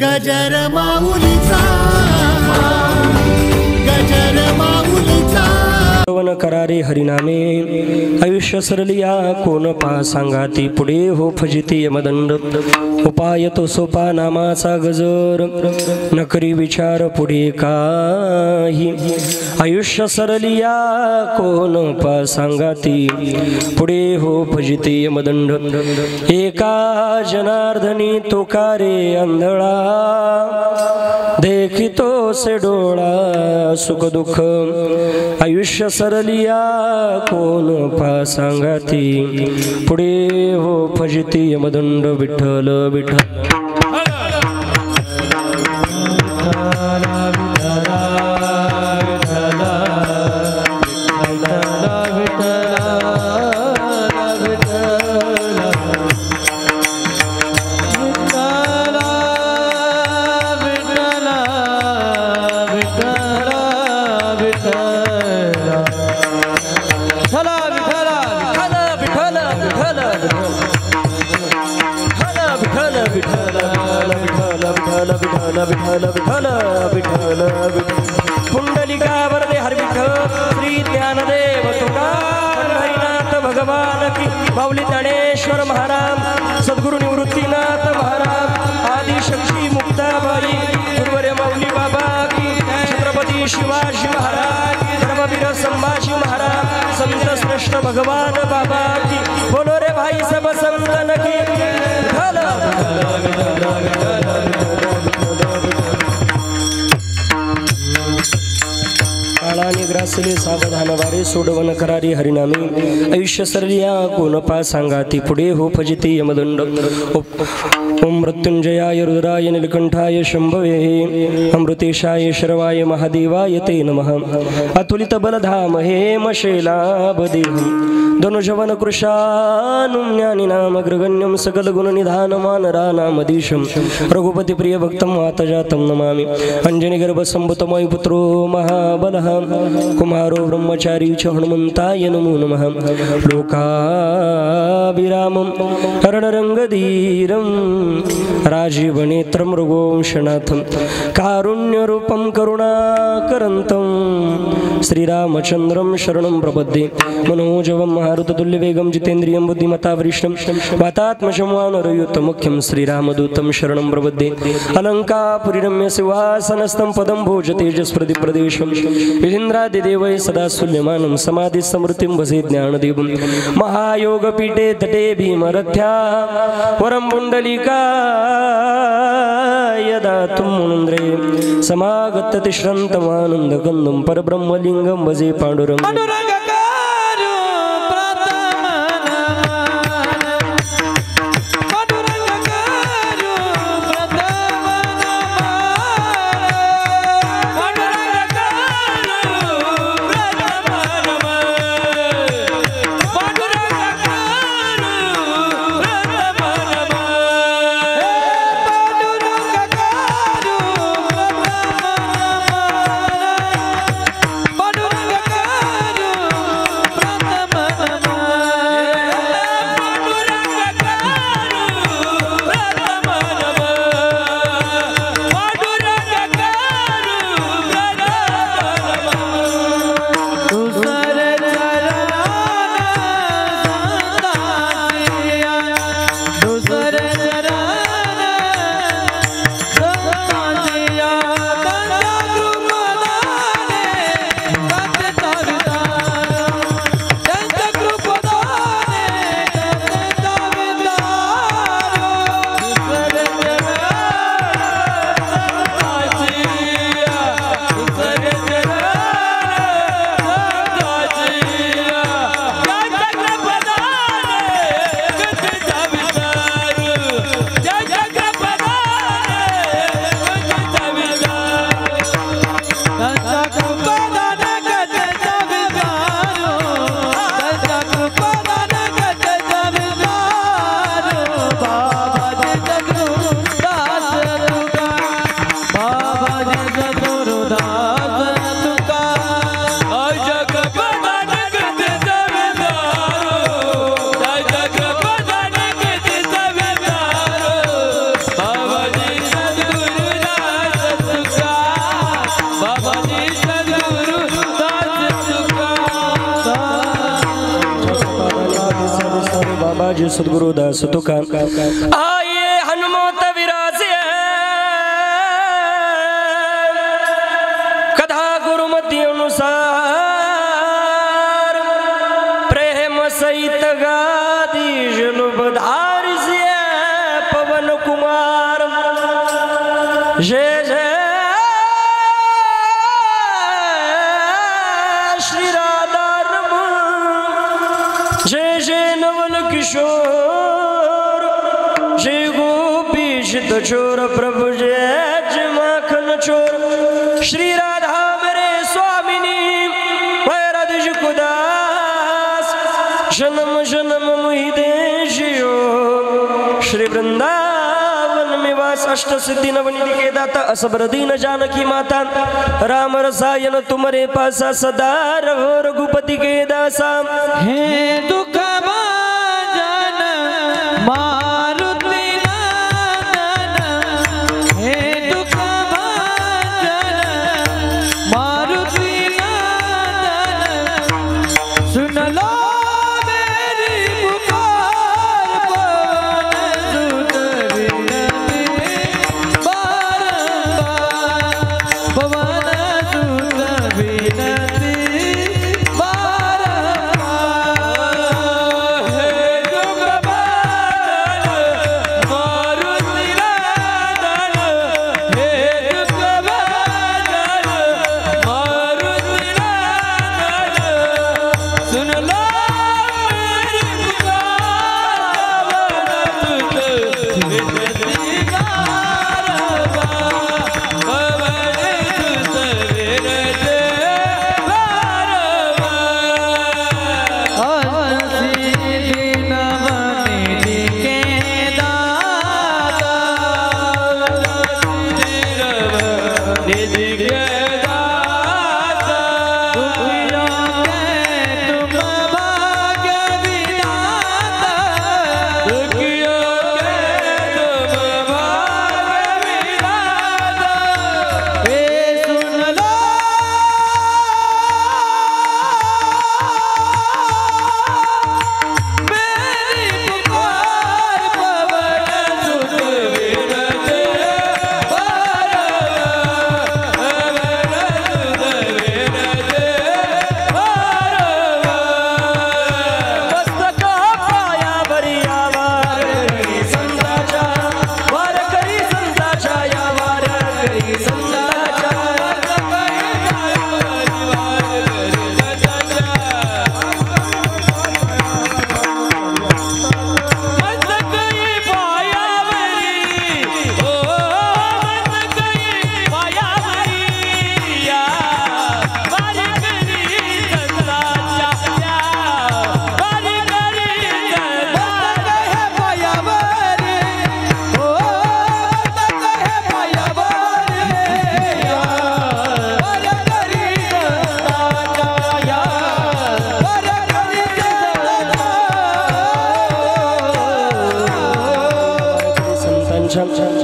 गजर माऊलीचा गजर माऊलीचा वन करारे हरिनामे आयुष्य सरलिया कोण पा सांगाती पुढे हो फजिती यमदंड उपाय तो सोपा नामाचा गजर न करी विचार पुढे काही आयुष्य सरलिया कोण पा सांगाती पुढे हो फजिती यमदंड एका जनार्दनी तो कारे अंधळा देखितो से डोळा सुख दुःख आयुष्य सरलिया कोण पा सांगाती पुढे हो फजिती यमदंड विठ्ठल विठ्ठल पुंडलिका वरदे हर विठ्ठल श्री ज्ञानदेव तुकाराम हरिनाथ भगवान की माऊली ज्ञानेश्वर महाराज सद्गुरु निवृत्तीनाथ महाराज आदि शक्ती मुक्ताबाई गुरुवर्य माऊली बाबा की छत्रपती शिवाजी महाराज धर्मवीर संभाजी महाराज संत श्रेष्ठ भगवान बाबा की बोलो रे भाई सब संतन की ग्रासले सावधान वारे सोडवन करारी हरिनामी आयुष्य सरलिया कोण पा सांगाती पुढे हो फजिती यमदंड ओम मृत्युंजयाय रुद्राय नीलकंठाय शंभवे अमृतेशाय शर्वाय महादेवाय ते नमः अतुलित बलधाम हेम शैलाबदेहं धनुजवन कृशानुं ज्ञानिनाम अग्रगण्यं सकल गुण निधान मानरानामधीशं रघुपति प्रिय भक्तं आतजातं नमामि अंजनी गर्भ संभुतमय पुत्रो महाबलः कुमारो ब्रह्मचारी च हनुमंताय नमो नमः लोकाभिरामं हरणरंगधीरं राजीवनेत्रं मृगोंशनाथं कारुण्यरूपं करुणाकरन्तं श्रीरामचन्द्रं शरणं प्रपद्ये मनोजवं मारुततुल्यवेगं जितेन्द्रियं बुद्धिमतावरिष्ठं वातात्मजं वानरयुतमुख्यं श्रीरामदूतं शरणं प्रपद्ये अलङ्कापुरीरम्य सिंहासनस्थं पदं भोजतेजस्प्रतिप्रदेशं विहिन्द्रादिदेवै सदा सुल्यमानं समाधि समृतिं भजे ज्ञानदेवं महायोगपीठे तटे भीमरथ्या वरं पुण्डलिका यदा तुम मुनन्द्रे समागत तिष्ठन्तमानन्दकन्दं परब्रह्मलिङ्गं भजे पाण्डुरङ्गं बाबाजी सद्गुरु दास तुका आइए हनुमत विराजे कथा गुरुमती अनुसार प्रेम सहित गादी जलुबधार पवन कुमार जय जय श्री राधा रमण जय जय नवल किशोर जय गोपीश चोर प्रभु जय जय माखन चोर श्री राधा मेरे स्वामिनी वैराधज कुदास जन्म जन्म मुहि देशियो श्री वृंदावन निवास अष्ट सिद्धि नवनिधि के दाता असबर दीन जानकी माता राम रसायन तुम्हारे पासा सदा रहो रघुपति के दासा हे दुख भाजन मारुति नंदन हे दुख भाजन मारुति नंदन सुन लो मेरी पुकार पवन सुत विनती बारंबार हे दुख भाजन मारुति नंदन हे दुख भाजन मारुति नंदन सुन लो मेरी पुकार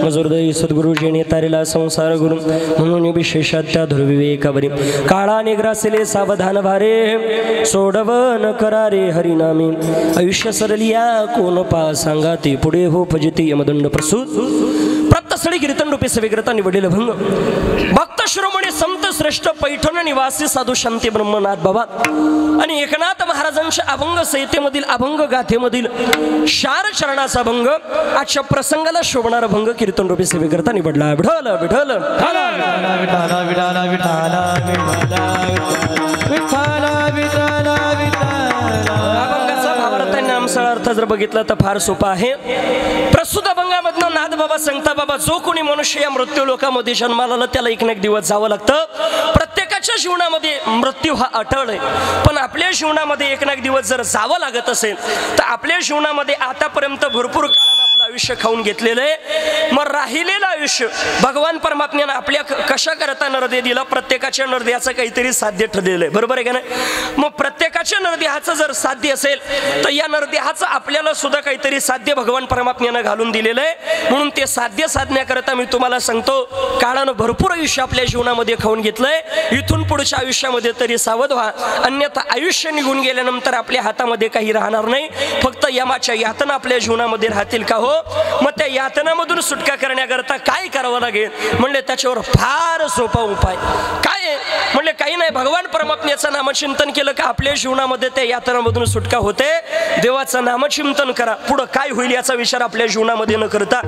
मजुर्दयी सद्गुरुजीने तारेला संसार गुरु म्हणून विशेषात्या धुर्विवेकावरी काळा निग्रासिले सावधान भारे सोडवन करारे हरिनामी आयुष्य सरलिया कोण पा सांगाती पुढे हो फजिती यमदंड प्रसूत प्रत्यसळी कीर्तन रूपी सविग्रता निवडलेलं भंग भक्त शिरोमणी संत श्रेष्ठ पैठण निवासी साधू शांती ब्रह्मनाथ बाबा आणि एकनाथ महाराजांच्या अभंग संहितेमधील अभंग गाथेमधील शार चरणाचा भंग आजच्या प्रसंगाला शोभणारा भंग कीर्तन रूपी सेवेकरता निवडला विठ्ठल विठ्ठल अभंगाचा भावार्थ आणि नामसळ अर्थ जर बघितला तर फार सोपा आहे. प्रस्तुत अभंगामधनं नाथ बाबा सांगता बाबा जो कोणी मनुष्य या मृत्यू लोकामध्ये जन्माला आला त्याला एक ना एक दिवस जावं लागतं. प्रत्येकाच्या जीवनामध्ये मृत्यू हा अटळ आहे, पण आपल्या जीवनामध्ये एक ना एक दिवस जर जावं लागत असेल तर आपल्या जीवनामध्ये आतापर्यंत भरपूर काळानं आयुष्य खाऊन घेतलेलं आहे. मग राहिलेलं आयुष्य भगवान परमात्म्यानं आपल्या कशा करता नरदेह दिला. प्रत्येकाच्या नरदेहाचं काहीतरी साध्य ठरलेलं आहे, बरोबर आहे का नाही. मग प्रत्येकाच्या नरदेहाचं जर साध्य असेल तर या नरदेहाचं आपल्याला सुद्धा काहीतरी साध्य भगवान परमात्म्यानं घालून दिलेलं आहे. म्हणून ते साध्य साधण्याकरता मी तुम्हाला सांगतो, काळानं भरपूर आयुष्य आपल्या जीवनामध्ये खाऊन घेतलंय. इथून पुढच्या आयुष्यामध्ये तरी सावध व्हा, अन्यथा आयुष्य निघून गेल्यानंतर आपल्या हातामध्ये काही राहणार नाही. फक्त यमाच्या यातना आपल्या जीवनामध्ये राहतील का हो. मग त्या यातनामधून सुटका करण्याकरता काय करावं लागेल म्हणले, त्याच्यावर फार सोपा उपाय काय आहे म्हणले, काही नाही. भगवान परमात्म्याचं नामचिंतन केलं का आपल्या जीवनामध्ये त्या यातनामधून सुटका होते. देवाचं नामचिंतन करा, पुढं काय होईल याचा विचार आपल्या जीवनामध्ये न करता.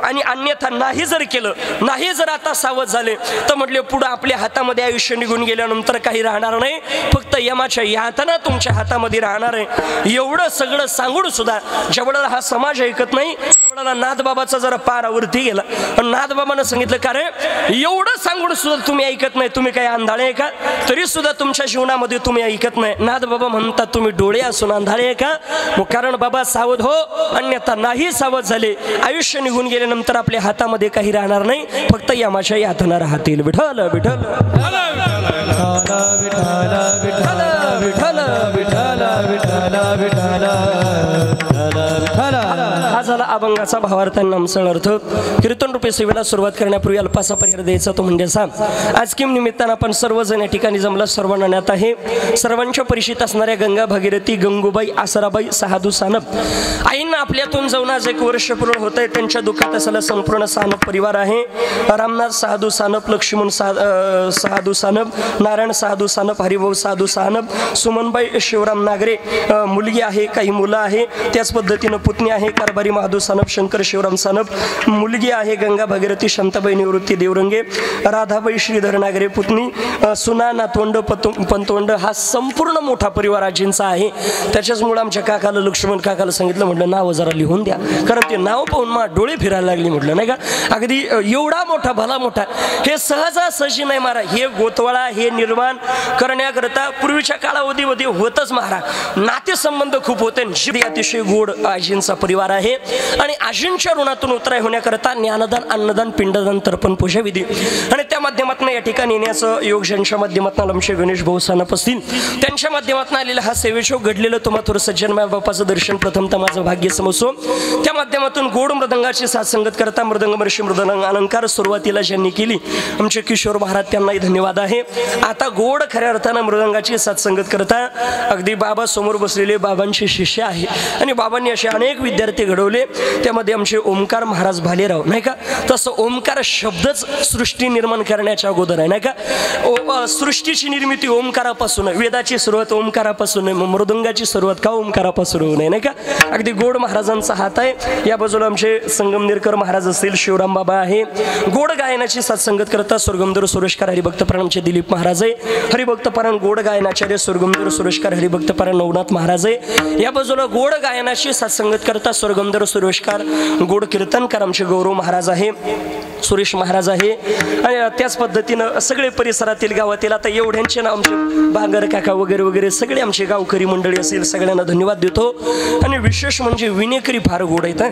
आणि अन्यथा नाही जर केलं, नाही जर आता सावध झाले तर म्हटले पुढं आपल्या हातामध्ये आयुष्य निघून गेल्यानंतर काही राहणार नाही. फक्त यमाच्या यातना तुमच्या हातामध्ये राहणार आहे. एवढं सगळं सांगून सुद्धा जेवढा हा समाज ऐकत नाही तेवढा नाथबाबाचा जरा पारावरती गेला. नाथबाबानं सांगितलं, का रे एवढं सांगून सुद्धा तुम्ही ऐकत नाही, तुम्ही काय आंधळे आहे का. तरी सुद्धा तुमच्या जीवनामध्ये तुम्ही ऐकत नाही. नाथबाबा म्हणतात, तुम्ही डोळे असून आंधळे आहे का. मग कारण बाबा सावध हो, अन्यथा नाही सावध झाले आयुष्य निघून गेल्यानंतर आपल्या हातामध्ये काही राहणार नाही. फक्त यमाच्या यातना राहतील. विठ्ठल विठ्ठल हा झाला अभंगाचा भावार्थ आणि नामसळ अर्थ. कीर्तन रूपे सेवेला सुरुवात करण्यापूर्वी अल्पासा परिहार द्यायचा तो म्हणजे आज किम निमित्तानं आपण सर्वजण या ठिकाणी जमला. सर्व नाण्यात आहे. सर्वांच्या परिचित असणाऱ्या गंगा भागीरथी, गंगूबाई, आसराबाई, सहादू सानप आईंना आपल्यातून जाऊन आज 1 वर्ष पूर्ण होत आहे. त्यांच्या दुःखात असलेला संपूर्ण सानप परिवार आहे. रामनाथ साधू सानप, लक्ष्मण साधू सानप, नारायण साधू सानप, हरिभाऊ साधू सानप, सुमनबाई शिवराम नागरे मुलगी आहे, काही मुलं आहे. त्याच पद्धतीनं पुतणी आहे कारभारी महादू सानप, शंकर शिवराम सानप मुलगी आहे, गंगा भागीरथी शांताबाई निवृत्ती देवरंगे, राधाबाई श्रीधर नागरे पुतणी, सुना नातवंड पंतवंड. हा संपूर्ण मोठा परिवार आजींचा आहे. त्याच्याचमुळे आमच्या काकाला, लक्ष्मण काकाला सांगितलं, म्हटलं नाव जरा लिहून द्या, कारण ते नाव पाहून मला डोळे फिरायला लागले. म्हटलं नाही का, अगदी एवढा मोठा भला मोठा हे सहजासहजी नाही महाराज. हे गोतवाळा हे निर्माण करण्याकरता पूर्वीच्या कालावधीमध्ये होतच महाराज. नातेसंबंध खूप होते. अतिशय गोड आजींचा परिवार आहे. आणि आजींच्या ऋणातून उतराय होण्याकरता ज्ञानदान, अन्नदान, पिंडदान, तर्पण, पूजा विधी आणि त्या माध्यमातून या ठिकाणी येण्याचं योग ज्यांच्या माध्यमातून आमचे गणेश भाऊ सानप असतील त्यांच्या माध्यमातून आलेला हा सेवेशोक घडलेलं तुम्हा थोडं सज्जन माय बापाचं दर्शन प्रथमतः माझं भाग्य समजतो. त्या माध्यमातून गोड मृदंगाची साथ संगत करता मृदंग महर्षी मृदंग अलंकार सुरुवातीला ज्यांनी केली आमचे किशोर महाराज, त्यांनाही धन्यवाद आहे. आता गोड खऱ्या अर्थानं मृदंगाची साथ संगत करता अगदी बाबा समोर बसलेले बाबांचे शिष्य आहे. आणि बाबांनी असे अनेक विद्यार्थी घडवले. त्यामध्ये आमचे ओमकार महाराज भालेराव नाही का. तसं ओमकार शब्दच सृष्टी निर्माण करण्याच्या अगोदर आहे नाही का. सृष्टीची निर्मिती ओमकारापासून, वेदाची सुरुवात ओमकारापासून आहे. मृदंगाची सुरुवात का ओमकारापासून होऊ नये नाही का. अगदी गोड महाराजांचा हात आहे. या बाजूला आमचे संगमनेरकर महाराज असतील, शिवराम बाबा आहे. गोड गायनाची सत्संगत करता स्वर्गमदेव सुरेशकार हरिभक्तपरायण आमचे दिलीप महाराज आहे. हरिभक्तपरायण गोड गायनाचार्य स्वर्गमदेव सुरेशकार हरिभक्तपरायण नवनाथ महाराज आहे. या बाजूला गोड गायनाची सत्संगत करता स्वर्गमदेव सुरेशकार गोड कीर्तनकार आमचे गौरव महाराज आहे, सुरेश महाराज आहे. आणि त्याच पद्धतीनं सगळे परिसरातील गावातील आता एवढ्यांचे नाव आमचे बागर काका वगैरे वगैरे सगळे आमचे गावकरी मंडळी असेल, सगळ्यांना धन्यवाद देतो. आणि विशेष म्हणजे विनेकरी फार गोड आहेत.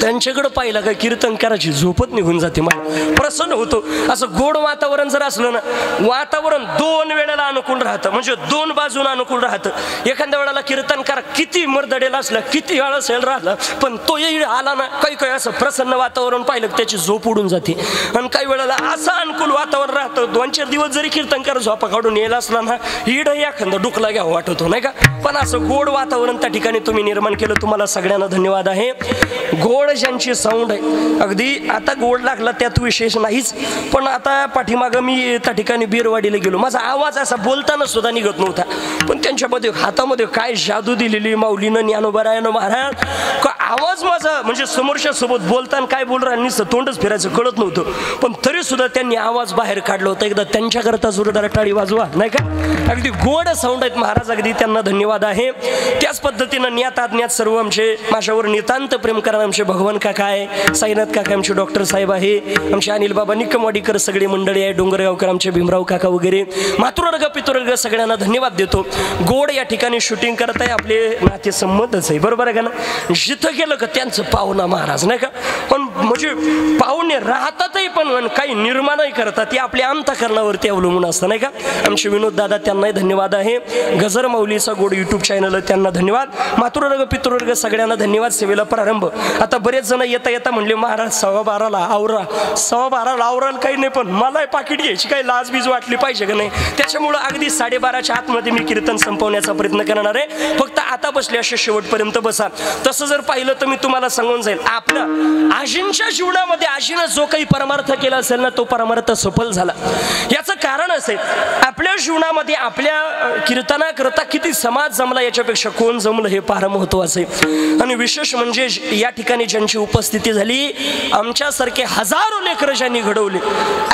त्यांच्याकडे पाहिलं का कीर्तनकाराची झोपत निघून जाते, मला प्रसन्न होतो. असं गोड वातावरण जर असलं ना, वातावरण 2 वेळेला अनुकूल राहतं, म्हणजे 2 बाजून अनुकूल राहतं. एखाद्या वेळेला कीर्तनकार किती मर्दडेला असला, किती वेळा असेल राहिला, पण तो येईल आला ना, काही असं प्रसन्न वातावरण पाहिलं त्याची झोप उडून जाते. आणि काही वेळेला असं अनुकूल वातावरण राहतं, 2-4 दिवस जरी कीर्तनकार झोपा काढून यायला असला ना, इड एखादा डुकला घ्यावं वाटतो नाही का. पण असं गोड वातावरण त्या ठिकाणी तुम्ही निर्माण केलं, तुम्हाला सगळ्यांना धन्यवाद आहे. गोड ज्यांची साऊंड आहे, अगदी आता गोड लागला त्यात विशेष नाहीच. पण आता पाठीमागं मी त्या ठिकाणी बीरवाडीला गेलो, माझा आवाज असा बोलताना सुद्धा निघत नव्हता. पण त्यांच्यामध्ये हातामध्ये काय जादू दिलेली माऊलीनं, ज्ञानोबारायानं महाराज, का आवाज माझा म्हणजे समोरच्या सोबत बोलताना काय बोल राहिलं नुसतं तोंडच फिरायचं कळत नव्हतं. पण तरी सुद्धा त्यांनी आवाज बाहेर काढला होता. एकदा त्यांच्याकरता जोरदार टाळी वाजवा नाही का. अगदी गोड साऊंड आहेत महाराज, अगदी त्यांना धन्यवाद आहे. त्याच पद्धतीनं ज्ञात अज्ञात सर्व आमचे माझ्यावर नितांत प्रेम करणारे आमचे भगवान काका आहे, साईनाथ काका आमचे डॉक्टर साहेब आहे, आमचे अनिल बाबा निकमवाडीकर सगळे मंडळी आहे, डोंगरगावकर आमचे भीमराव काका वगैरे, मातृवर्ग पितृवर्ग सगळ्यांना धन्यवाद देतो. गोड या ठिकाणी शूटिंग करत आहे, आपले नाते संबंधच आहे, बरोबर आहे का ना. जिथं केलं का त्यांचं पाहुणा महाराज नाही का. पण म्हणजे पाहुणे राहतातही पण काही निर्माणही करतात, ते आपल्या अंतःकरणावरती अवलंबून असतं नाही का. आमचे विनोद दादा त्यांनाही धन्यवाद आहे. गजर माऊलीचा गोड यूट्यूब चॅनल त्यांना धन्यवाद. मातृवर्ग पितृवर्ग सगळ्यांना धन्यवाद. सेवेला प्रारंभ. आता बरेच जण येता येता म्हणले महाराज 12:15ला आवरा. 12:15ला आवराल काही नाही, पण मला पाकिट घ्यायची काही लाजबीज वाटली पाहिजे का नाही. त्याच्यामुळं अगदी 12:30च्या आतमध्ये मी कीर्तन संपवण्याचा प्रयत्न करणार आहे. फक्त आता बसले असे शेवटपर्यंत बसा. तसं जर पाहिलं तर मी तुम्हाला सांगून जाईल, आपल्या आजींच्या जीवनामध्ये आजीनं जो काही परमार्थ केला असेल ना, तो परमार्थ सफल झाला. याचं कारण असेल, आपल्या जीवनामध्ये आपल्या कीर्तनाकरता किती समाज जमला याच्यापेक्षा कोण जमलं हे फार महत्वाचं आहे. आणि विशेष म्हणजे या ठिकाणी ज्यांची उपस्थिती झाली, आमच्यासारखे हजारो लेकरं ज्यांनी घडवले.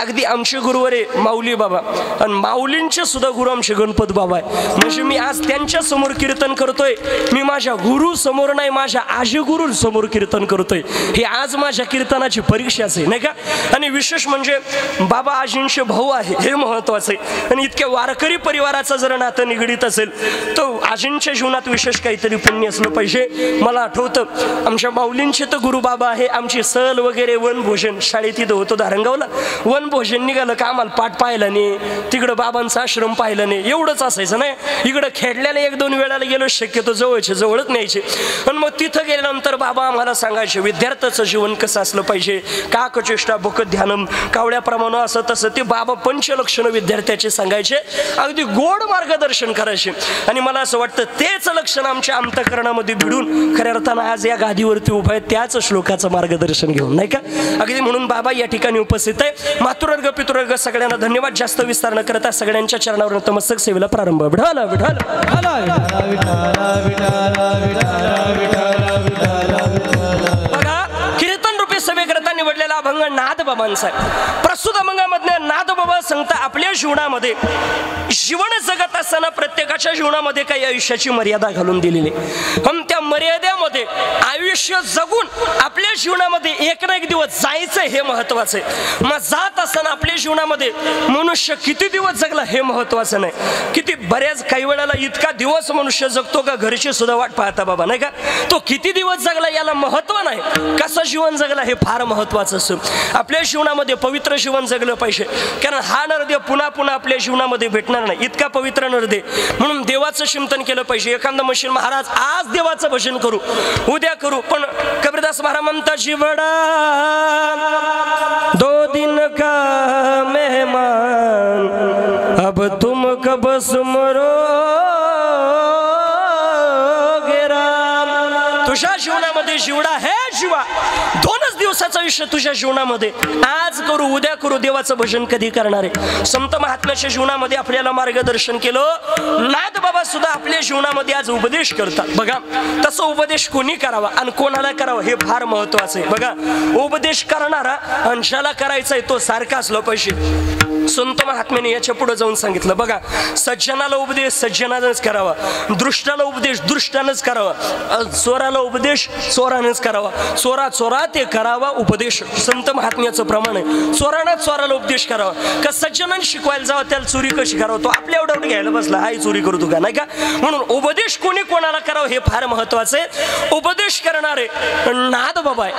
अगदी आमचे गुरुवरे माऊली बाबा, आणि माऊलींचे सुद्धा गुरु आमचे गणपत बाबा आहे. म्हणजे मी आज त्यांच्या समोर कीर्तन करतोय, मी माझ्या गुरु समोर नाही, माझ्या आजी गुरु समोर कीर्तन करतोय. हे आज माझ्या कीर्तनाची परीक्षाच आहे नाही का. आणि विशेष म्हणजे बाबा आजींचे भाऊ आहे हे महत्वाचं आहे. आणि इतक्या वारकरी परिवाराचं जर नातं निगडीत असेल तर आजींच्या जीवनात विशेष काहीतरी पुण्य असलं पाहिजे. मला आठवतं आमच्या माऊलींचे तर गुरु बाबा आहे. आमची सहल वगैरे वनभोजन शाळेत इथं होतो धारणगावला. वनभोजन निघालं का आम्हाला पाठ पाहिला नाही, तिकडं बाबांचा आश्रम पाहिला नाही, एवढंच असायचं नाही. इकडं खेडल्याला 1-2 वेळाला गेलो, शक्यतो जवळचे जवळच न्यायचे. पण मग तिथं गेल्यानंतर बाबा आम्हाला सांगायचे विद्यार्थ्याचं जीवन कसं असलं पाहिजे, काकचेष्टा बकत ध्यानम कावड्याप्रमाणे असं तसं. ते बाबा पंचलक्षण विद्यार्थ्याचे सांगायचे, अगदी गोड मार्गदर्शन करायचे. आणि मला असं वाटतं तेच लक्षण आमच्या अंतःकरणामध्ये भिडून खऱ्या अर्थानं आज या गादीवरती उभा आहे, त्याच श्लोकाचं मार्गदर्शन घेऊन नाही का. अगदी म्हणून बाबा या ठिकाणी उपस्थित आहे. मातृवर्ग पितृवर्ग सगळ्यांना धन्यवाद. जास्त विस्तार न करता सगळ्यांच्या चरणावर नतमस्तक सेवेला प्रारंभ. विठ्ठल विठ्ठल बघा, कीर्तन रूपी सभेकरता निवडलेला अभंग नाद बाबांचा आहे. प्रस्तुत अभंगामधले नाद बाबा सांगता आपल्या जीवनामध्ये जीवन जगत असताना प्रत्येकाच्या जीवनामध्ये काही आयुष्याची मर्यादा घालून दिलेली, पण त्या मर्यादेमध्ये आयुष्य जगून आपल्या जीवनामध्ये एक ना एक दिवस जायचं हे महत्वाचं आहे. मग जात असताना आपल्या जीवनामध्ये मनुष्य किती दिवस जगला हे महत्वाचं नाही. किती बऱ्याच काही वेळेला इतका दिवस मनुष्य जगतो का घरची सुद्धा वाट पाहता बाबा नाही का. तो किती दिवस जगला याला महत्व नाही, कसं जीवन जगला हे फार महत्वाचं असतं. आपल्या जीवनामध्ये पवित्र जीवन जगलं पाहिजे, कारण हा नरदेव पुन्हा पुन्हा आपल्या जीवनामध्ये भेटणार नाही, इतका पवित्र नरदेव. म्हणून देवाचं चिंतन केलं पाहिजे. एखादा म्हणशील महाराज आज देवाचं भजन करू, उद्या करू, पण कबीरदास महाराज म्हणतात जीवडा 2 दिन का मेहमान अब तुम कब सुमरो तुझ्या जीवनामध्ये जीवडा हे जीवा 2च दिवसाचं आयुष्य तुझ्या जीवनामध्ये. आज करू उद्या करू, देवाचं भजन कधी करणार आहे. संत महात्म्याच्या जीवनामध्ये आपल्याला मार्गदर्शन केलं. नाथ बाबा सुद्धा आपल्या जीवनामध्ये आज उपदेश करतात. बघा तसं उपदेश कोणी करावा आणि कोणाला करावा हे फार महत्वाचं आहे. बघा उपदेश करणारा आणि ज्याला करायचा आहे तो सारखा असला पाहिजे. संत महात्म्याने याच्या पुढे जाऊन सांगितलं, बघा सज्जनाला उपदेश सज्जनानंच करावा, दृष्टाला उपदेश दृष्टानंच करावा, चोराला उपदेश चोरानंच करावा, चोरा ते करावा उपदेश. संत महात्म्याचं प्रमाण आहे. चोराला उपदेश करावा का सज्जनाने शिकवायला जावं त्याला चोरी कशी करावं, तो आपल्या एवढं घ्यायला बसला हाय चोरी करतो का नाही का. म्हणून उपदेश कोणी कोणाला करावं हे फार महत्वाचं आहे. उपदेश करणारे नाथ बाबा आहे.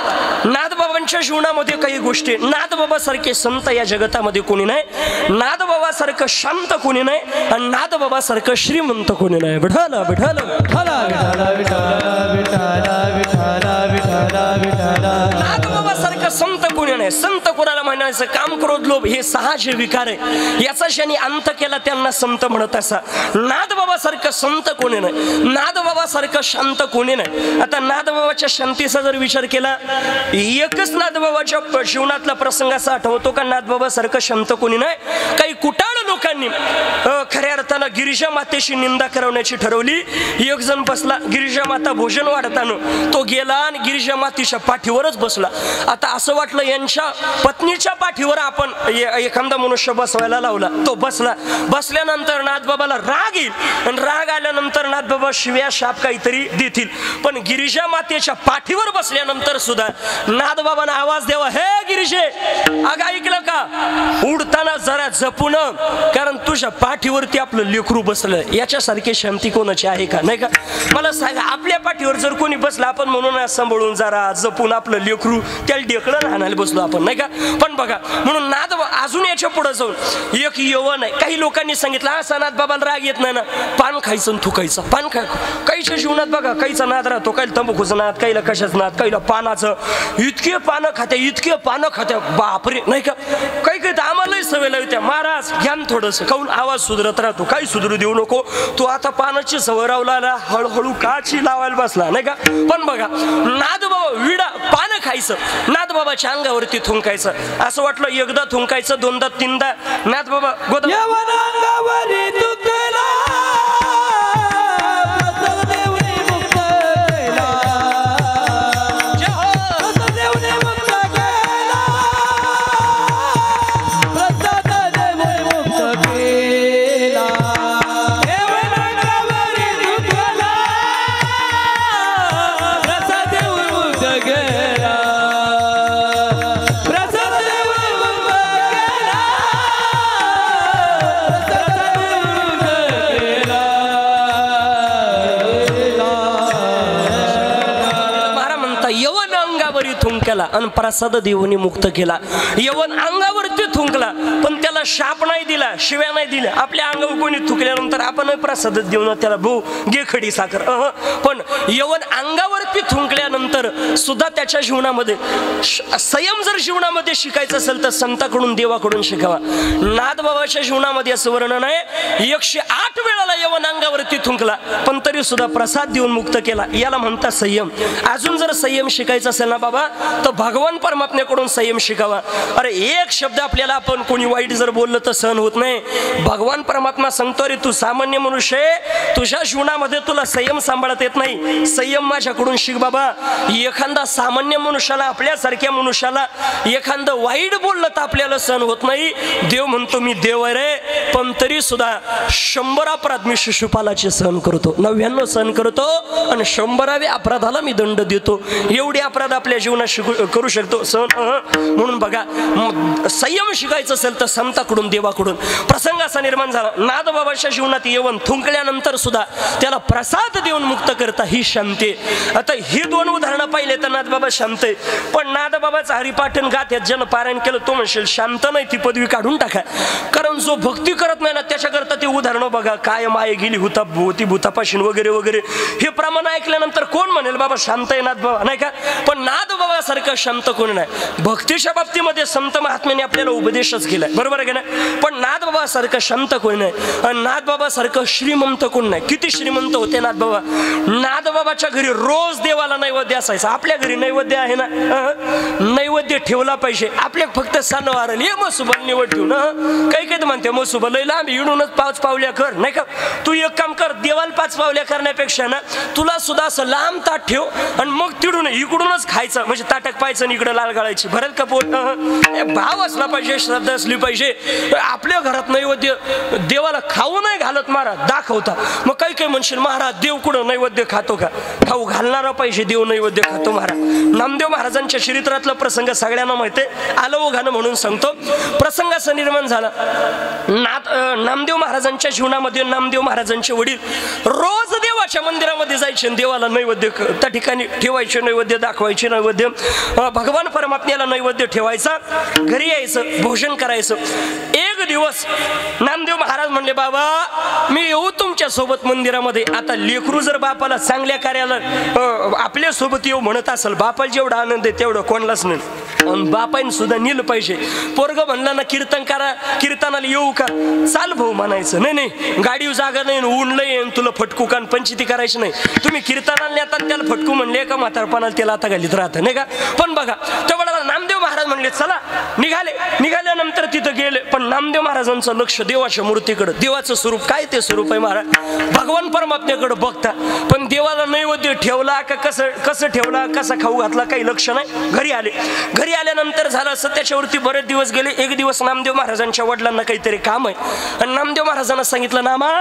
नाथ बाबांच्या जीवनामध्ये काही गोष्टी, नाथ बाबा सारखे संत या जगतामध्ये कोणी नाही, नाथ बाबा सारखं शांत कोणी नाही, आणि नाथ बाबा सारखं श्रीमंत कोणी नाही. विठ्ठल विठ्ठल नाथ बाबा सारखं संत कोणी नाही. संत कोणाला म्हणायचं काम क्रोध लोभ हे 6 जे विकार आहे याचा ज्यांनी अंत केला त्यांना संत म्हणत असा. नाथ बाबा सारखं संत कोणी नाही, नाथ बाबा सारखं शांत कोणी नाही. आता नाथ बाबाच्या शांतीचा जर विचार केला, एकच नाथ बाबाच्या जीवनातला प्रसंग असा आठवतो का नाथ बाबा सारखं शांत कोणी नाही. काही कुटाळ लोकांनी खऱ्या अर्थानं गिरिजा मातेची निंदा करवण्याची ठरवली. एक जण बसला गिरिजा माता भोजन वाढताना, तो गेला आणि गिरिजा मातेच्या पाठीवरच बसला. आता असं वाटलं यांच्या पत्नीच्या पाठीवर आपण एखादा मनुष्य बसवायला लावला, तो बसला. बसल्यानंतर नाथबाबाला राग येईल आणि राग आल्यानंतर नाथबाबा शिव्या शाप काहीतरी देतील. पण गिरिजा मातेच्या पाठीवर बसल्यानंतर सुद्धा नाथबाबांना आवाज द्यावा, हे गिरिजे अगं ऐकलं का, उडताना जरा जपून, कारण तुझ्या पाठीवरती आपलं लेकरू बसलं, याच्यासारखी शांती कोणाची आहे का? नाही का? मला सांगा, आपल्या पाठीवर जर कोणी बसलं, आपण म्हणून सांभाळून जरा जपून आपलं लेकरू त्याला ढेकळं आणायला बसलो आपण, नाही का? पण बघा, म्हणून नाद अजून याच्या पुढे जाऊन एक यवन आहे. काही लोकांनी सांगितलं असा नाद बाबाला राग येत नाही ना, पान खायचं आणि थुकायचं. पान काहीच्या जीवनात बघा काहीचा नाद राहतो, काही तंबाखूचं नाद, काहीला कशाच नाद, काहीला पानाचं. इतके पानं खात्या बापरे, नाही का? काही तर आम्हालाही सवय लागते, महाराज घ्या थोडंसं काऊन आवाज सुधरत राहतो, काही सुधरू देऊ नको तू, आता पानाची सवय रावला हळूहळू काची लावायला बसला, नाही का? पण बघा, नाद बाबा विडा पानं खायचं, नाद बाबाच्या अंगावरती थुंकायचं. असं वाटलं एकदा थुंकायचं, दोनदा तीनदा नाद बाबा अंगावरी तुकला केला आणि प्रसाद देऊनी मुक्त केला. यवन अंगावरती थुंकला पण त्याला शाप नाही दिला, शिव्या नाही दिल्या. आपल्या अंगावर कोणी थुकल्यानंतर आपण प्रसाद देऊन त्याला भाऊ घे खडी साखर, पण यवन अंगावरती थुंकल्यानंतर सुद्धा त्याच्या जीवनामध्ये संयम जर जीवनामध्ये शिकायचं असेल तर संताकडून देवाकडून शिकावा. नाथबाबाच्या जीवनामध्ये असं वर्णन आहे, 108 वेळाला यवन अंगावरती थुंकला पण तरी सुद्धा प्रसाद देऊन मुक्त केला. याला म्हणतात संयम. अजून जर संयम शिकायचा असेल ना बाबा तर भगवान परमात्म्याकडून संयम शिकावा. अरे एक शब्द आपल्याला आपण कोणी वाईट जर बोललं तर सहन होत नाही. भगवान परमात्मा सांगतो रे तू सामान्य मनुष्य आहे, तुझ्या जीवनामध्ये तुला संयम सांभाळत येत नाही, संयम माझ्याकडून शिक बाबा. एखादा सामान्य मनुष्याला, आपल्यासारख्या मनुष्याला एखादं वाईट बोललं तर आपल्याला सहन होत नाही. देव म्हणतो मी देव आहे रे, पण तरी सुद्धा 100 अपराध मी शिशुपालाचे सहन करतो, 99 सहन करतो आणि 100व्या अपराधाला मी दंड देतो. एवढे अपराध आपल्या जीवनात करू शकतो सहन. म्हणून बघा, संयम शिकायचं असेल तर संताकडून देवाकडून. प्रसंग असा निर्माण झाला, नाथबाबाच्या जीवनात येऊन थुंकल्यानंतर सुद्धा त्याला प्रसाद देऊन मुक्त करता ही शांती. आता ही 2 उदाहरणं पाहिले तर नाथबाबा शांत आहे, पण नाथबाबाचं हरिपाठन गात ज्यानं पारायण केलं तो म्हणशील शांत नाही, ती पदवी काढून टाका. कारण जो भक्ती करत नाही ना त्याच्याकरता ते उदाहरणं बघा, काय माये गेली हुता भोवती भूतापाशीन वगैरे वगैरे, हे प्रमाण ऐकल्यानंतर कोण म्हणेल बाबा शांत आहे नाथबाबा, नाही का? पण नाथबाबा सारखं शांत कोण नाही. भक्तीच्या बाबतीमध्ये संत महात्म्याने आपल्याला उपदेशच केलाय, बरोबर आहे का नाही? पण नाथबाबा सारखं शांत कोण नाही आणि नाथबाबा सारखं श्रीमंत कोण नाही. किती श्रीमंत होते नाथबाबा. नाथबाबाच्या घरी रोज देवाला नैवेद्य असायचा. आपल्या घरी नैवेद्य आहे ना, नैवेद्य ठेवला पाहिजे. आपल्या फक्त सणवार ये मसुबल निवड ठेवून, काही काही म्हणते मसुबल लांब इडूनच 5 पावल्या कर, नाही का? तू एक काम कर, देवाला 5 पावल्या करण्यापेक्षा ना तुला सुद्धा असं लांब ताट ठेव आणि मग तिडून इकडूनच खायचं, म्हणजे ताटक पाहायचं आणि इकडे लाल गाळायची. भरल का पोट? भाव असला पाहिजे, श्रद्धा असली पाहिजे. आपल्या घरात नैवेद्य देवाला खाऊ नाही घालत महाराज, दाखवता. मग काही काही म्हणशील महाराज देव कुठं नैवेद्य खातो का? खाऊ घालणारा पाहिजे, देव नैवेद्य खातो महाराज. नामदेव महाराजांच्या चरित्रातला प्रसंग सगळ्यांना माहिती आहे, आलं ओघानं म्हणून सांगतो. प्रसंग असा निर्माण झाला, नामदेव महाराजांच्या जीवनामध्ये नामदेव महाराजांचे वडील रोज देवाच्या मंदिरामध्ये जायचे, देवाला नैवेद्य त्या ठिकाणी ठेवायचे, नैवेद्य दाखवायचे, नैवेद्य भगवान परमात्म्याला नैवेद्य ठेवायचा, घरी यायचं, भोजन करायचं. एक दिवस नामदेव महाराज म्हणले बाबा मी येऊ तुमच्या सोबत मंदिरामध्ये. आता लेकरू जर बापाला चांगल्या कार्याला आपल्या सोबत येऊ म्हणत असेल, बापाला जेवढा आनंद आहे तेवढं कोणालाच नाही. बापाने सुद्धा नेलं पाहिजे. पोरग म्हणला ना कीर्तन करा, कीर्तनाला येऊ का? चाल भाऊ म्हणायचं. नाही नाही गाडीवर जागा नाही, ऊन लय, तुला फटकू का पंचिती करायची नाही. तुम्ही कीर्तनाला नेतात त्याला फटकू म्हणले का म्हातारपणाला त्याला आता घालीत राहतं, नाही का? पण बघा तेवढा नामदेव महाराज म्हणले चला निघाल्यानंतर तिथं गेले. पण नामदेव महाराजांचं लक्ष देवाच्या मूर्तीकडे. देवाचं स्वरूप काय ते स्वरूप आहे महाराज, भगवान परमात्म्याकडे बघता. पण देवाला नैवेद्य ठेवला का कसं ठेवला, कसा खाऊ घातला काही लक्ष नाही. घरी आल्यानंतर झालं असं, त्याच्यावरती बरेच दिवस गेले. एक दिवस नामदेव महाराजांच्या वडिलांना काहीतरी काम आहे आणि नामदेव महाराजांना सांगितलं नामा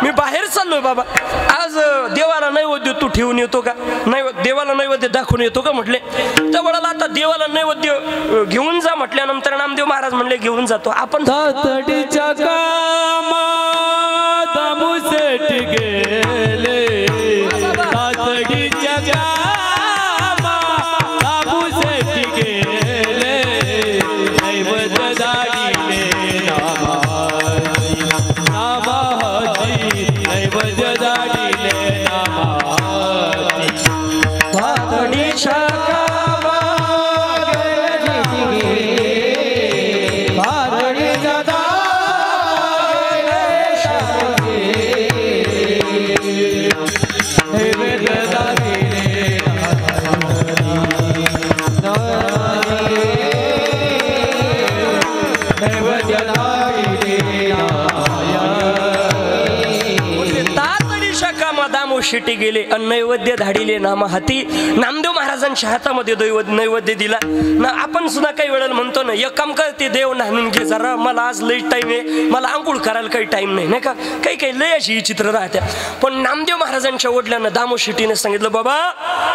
मी बाहेर चाललोय बाबा, आज देवाला नैवेद्य तू ठेवून येतो का? देवाला नैवेद्य दाखवून येतो का म्हटले. त्या वडाला आता देवाला नैवेद्य घेऊन जा म्हटल्यानंतर नामदेव महाराज म्हणले घेऊन जातो आपण. तातडीच्या कामा दामूसेठ गेले, तातडीच्या कामा दामूसेठ गेले, नैवेद्य दाढीले नामाची, नामाची नैवेद्य दाढीले नामाची. तातडीच्या शेटी गेले आणि नैवेद्य धाडिले नामा हाती. नामदेव महाराजांच्या हातामध्ये नैवेद्य दिला ना. आपण सुद्धा काही वेळेला म्हणतो ना, एक काम कर ते देव नाणून घे जरा, मला आज लई टाइम आहे, मला आंघोळ करायला काही टाइम नाही, नाही का. काही काही लय अशी चित्र राहत्या. पण नामदेव महाराजांच्या वडिलांना दामो शेट्टीने सांगितलं, बाबा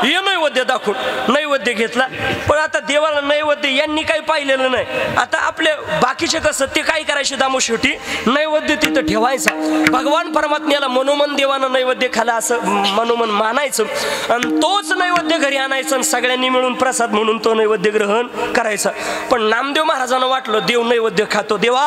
हे नैवेद्य दाखवून. नैवेद्य घेतला. पण आता देवाला नैवेद्य यांनी काही पाहिलेलं नाही. आता आपले बाकीचे कसं ते काय करायचे, दामो शेट्टी नैवेद्य तिथं ठेवायचा. भगवान परमात्म्याला मनोमन देवानं नैवेद्य खाला असं मनोमन मानायचं आणि तोच नैवेद्य घरी आणायचं आणि सगळ्यांनी मिळून प्रसाद म्हणून तो नैवेद्य ग्रहण करायचा. पण नामदेव महाराजांना वाटलं देव नैवेद्य खातो, देवा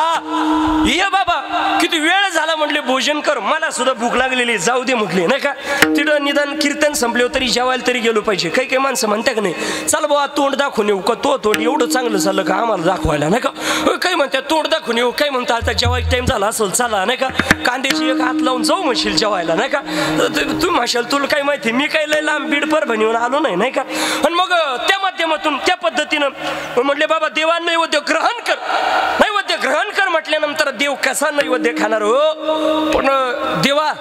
ये बाबा किती वेळ झाला म्हटले भोजन कर, मला सुद्धा भूक लागलेली, जाऊ दे म्हटले, नाही का. तिथं निदान कीर्तन संपले तरी जेवायला तरी गेलो पाहिजे. काही काही माणसं म्हणते का नाही, चल बाबा तोंड दाखवून येऊ का, तो तोंड एवढं चांगलं चाललं का आम्हाला दाखवायला, नाही का. काही म्हणतात तोंड दाखवून येऊ, काही म्हणतात आता जेवायला टाइम झाला असेल चला, नाही का. कांद्याची एक हात लावून जाऊ म्हणशील जेवायला, नाही का. तू म्हणशाल तुला काय माहिती, मी काही लय लांब बीड परभणीहून आलो नाही, नाही का. आणि मग त्या माध्यमातून त्या पद्धतीनं म्हटले बाबा देवा नैवेद्य ग्रहण कर. नैवेद्य ग्रहण कर म्हटल्यानंतर देव कसा नैवेद्य खाणार हो. पण देवा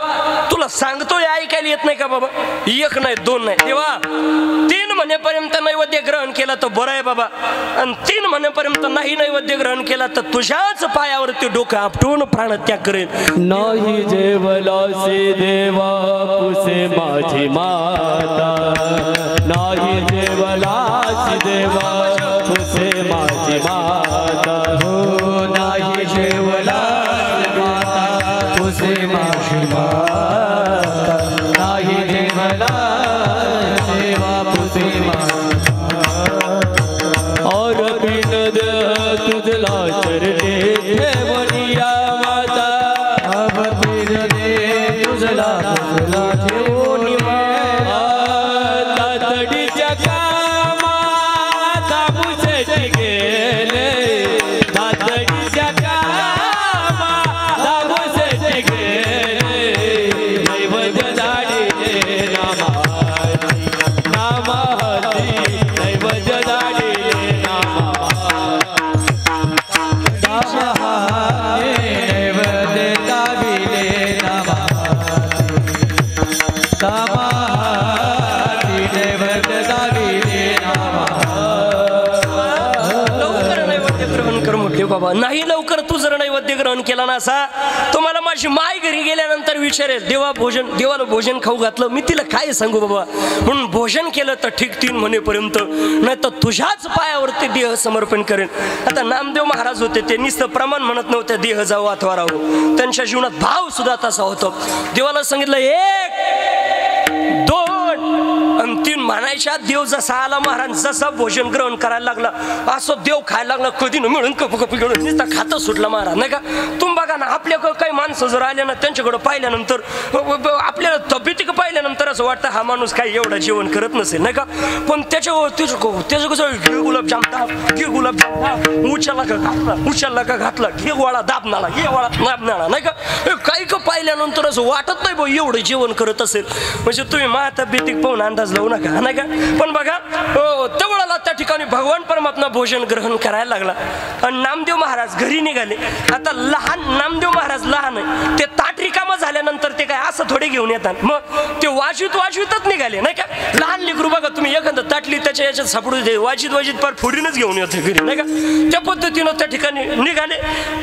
तुला सांगतोय ऐकायला येत नाही का बाबा. एक नाही दोन नाही, देवा 3 महिन्यापर्यंत नैवेद्य ग्रहण केला तर बरं आहे बाबा, आणि 3 महिन्यापर्यंत नाही नैवेद्य ग्रहण केला तर तुझ्याच पायावरती डोकं आपटून प्राणत्याग करेल. नाही जेवलासे देवा पुसे माझी माता, नाही जेवलासे देवा पुसे माझी माता, हो नाही जेवलासे माता पुसे माझी माता, नाही जेवलासे देवा पुसे और बिन दे तुझला चरणे ठेवणिया माता, अब बिन दे तुझला ठेवणी माता. तातडीच्या कामा दामूसेठ गेले, तातडीच्या कामा दामूसेठ गेले, नैवेद्य दाढीले नामाची, नामाची नैवेद्य दाढीले नामाची, नैवेद्य दाढीले नामाची, नैवेद्य दाढीले लवकर नैवेद्य ग्रहण कर म्हटले बाबा. नाही लवकर तू जर नैवेद्य ग्रहण केला ना असा, तुम्हाला माझी माय घरी गेल्यानंतर विचारेल देवाला भोजन खाऊ घातलं, मी तिला काय सांगू बाबा. म्हणून भोजन केलं तर ठीक 3 महिनेपर्यंत, नाही तर तुझ्याच पायावरती देह समर्पण करेन. आता नामदेव महाराज होते ते नुसतं प्रमाण म्हणत नव्हते देह जावं अथवा राहू, त्यांच्या जीवनात भाव सुद्धा तसा होतो. देवाला सांगितलं 1 2 आणि 3 म्हणायच्या. देव जसा आला महाराज जसा भोजन ग्रहण करायला लागला असं देव खायला लागला, कधी न मिळून कपकपी घेऊन नुसता खातं सुटला महाराज, नाही का. तुम्ही बघा ना आपल्याकडं काही माणसं जर आले ना त्यांच्याकडं पाहिल्यानंतर आपल्याला तब्येती पाहिल्यानंतर असं वाटतं हा माणूस काही एवढं जेवण करत नसेल, नाही का. पण त्याचं कसं घे गुलाबजाम दाब, घे गुलाबजाम दाब, उचलला का घातला, घे वाळा दाबनाला, घे वाळा दाबनाला, नाही का. काही का पाहिल्यानंतर असं वाटत नाही बा एवढं जेवण करत असेल. म्हणजे तुम्ही मा तब्येतीक पाहून अंदाज लावू नका, नाही का. पण बघा तेवढ्याला त्या ठिकाणी भगवान परमात्मा भोजन ग्रहण करायला लागला आणि नामदेव महाराज घरी निघाले. आता नामदेव महाराज लहान आहे, ते ताट रिकामा झाल्यानंतर ते काय असं थोडे घेऊन येतात, मग ते वाजवीतच निघाले, नाही का. लहान लेकरू बघा तुम्ही एखादं ताटली त्याच्या याच्यात सापडू दे, वाजित पार फोडीनच घेऊन येते घरी, नाही का. त्या पद्धतीनं त्या ठिकाणी निघाले.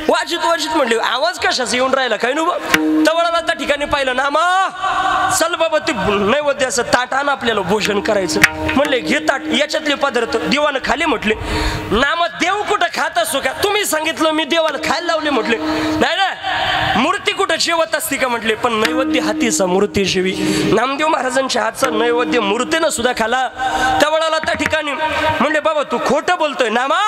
वाजित म्हणले आवाज कशाचा येऊन राहिला काय नु. तेवढ्याला त्या ठिकाणी पाहिलं, नामा चल बाबा ते नैवेद्य असं ताट आण आपल्याला भोजन करायचं. म्हणले घे ताट, याच्यातले पदार्थ देवानं खाली म्हटले. नामा देव कुठं खात असो का, तुम्ही मी सांगितलं मी देवाला खायला लावले म्हटले नाही ना मूर्ती कुठं जेवत असते का म्हटले पण नैवेद्य हातीचा मूर्ती शिवी नामदेव महाराजांच्या हातचा नैवेद्य मूर्तीनं सुद्धा खाला त्या वेळेला त्या ठिकाणी म्हणले बाबा तू खोटं बोलतोय नामा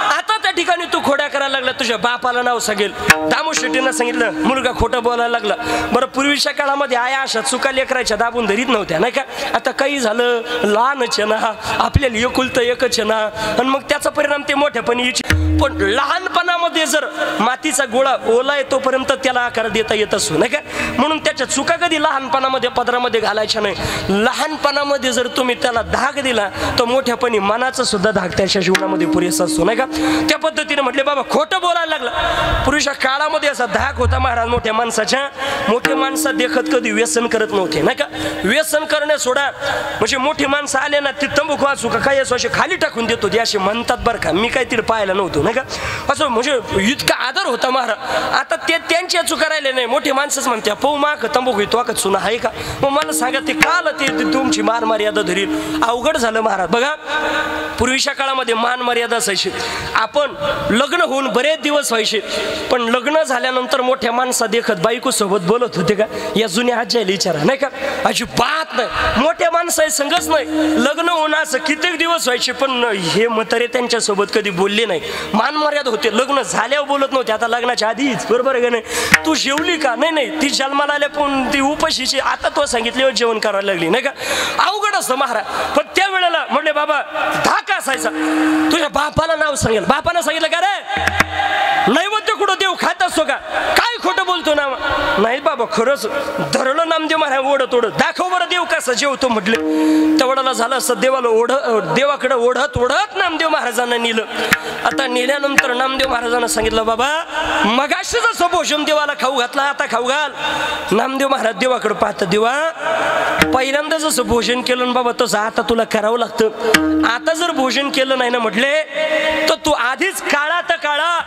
आता त्या ठिकाणी तू खोड्या करायला लागला तुझ्या बापाला नाव सांगेल दामू शेट्टींना सांगितलं मुलगा खोटं बोलायला लागला बरं पूर्वीच्या काळामध्ये आया अशा चुका लेकरायच्या दाबून धरीत नव्हत्या नाही का आता काही झालं लहानच आहे ना आपल्याला एकुलतं एकच आहे ना आणि मग त्याचा परिणाम ते मोठ्यापणी पण लहानपणामध्ये जर मातीचा गोळा ओला आहे तोपर्यंत त्याला आकार देता येत असतो नाही का म्हणून त्याच्या चुका कधी लहानपणामध्ये पदरामध्ये घालायच्या नाही लहानपणामध्ये जर तुम्ही त्याला धाक दिला तर मोठ्यापणी मनाचा सुद्धा धाक त्याच्या जीवनामध्ये पुरेसा असतो नाही का त्या पद्धतीने म्हटले बाबा खोटं बोलायला लागला पूर्वीच्या काळामध्ये असा धाक होता महाराज मोठ्या माणसाच्या मोठे माणसं देखत कधी व्यसन करत नव्हते नाही का व्यसन करणे सोडा म्हणजे मोठी माणसं आले ना ती तंबाखू वाचू का काही असो असे खाली टाकून देत होते असे म्हणतात बरं का मी काहीतरी पाहायला नव्हतो नाही का असं म्हणजे इतका आदर होता महाराज आता ते त्यांच्या चुका राहिले नाही मोठी माणसंच म्हणते पाहू माग तंबाखू तो का चुना आहे का मग मला सांगा ते काल ते तुमची मान मर्यादा धरील अवघड झालं महाराज बघा पूर्वीच्या काळामध्ये मान मर्यादा असायची आपण लग्न होऊन बरेच दिवस व्हायचे पण लग्न झाल्यानंतर मोठ्या माणसा देखत बायको सोबत बोलत होते का या जुन्या आज्याला विचारा नाही का अजिबात नाही मोठ्या माणसा संगच नाही लग्न होऊन असं कित्येक दिवस व्हायचे पण हे म्हातारे त्यांच्या सोबत कधी बोलले नाही मान मर्यादा होते लग्न झाल्यावर बोलत नव्हते आता लग्नाच्या आधीच बरोबर आहे का नाही तू जेवली का नाही ती जन्माला आल्या पण ती उपाशीची आता तो सांगितल्यावर जेवण करायला लागली नाही का अवघड असतं महाराज पण त्या वेळेला म्हणले बाबा धाक असायचा तुझ्या बापाला नाव सांगेल बापानं सांगितलं का रे नैवेद्य कुठं देव खात असतो का काय खोटं बोलतो ना नाही बाबा खरंच धरलं नामदेव महाराज ओढत दाखव बरं देव कसं जेवतो म्हटले तेवढाला झालं असं देवाला देवाकडे ओढत नामदेव महाराजांना नेलं आता नेल्यानंतर नामदेव महाराजांना सांगितलं बाबा मगाशी जसं भोजन देवाला खाऊ घातला आता खाऊ घाल नामदेव महाराज देवाकडे पाहत देवा पहिल्यांदा जसं भोजन केलं बाबा तसं आता तुला करावं लागतं आता जर भोजन केलं नाही ना म्हटले तर तू आधीच काळा तर काळा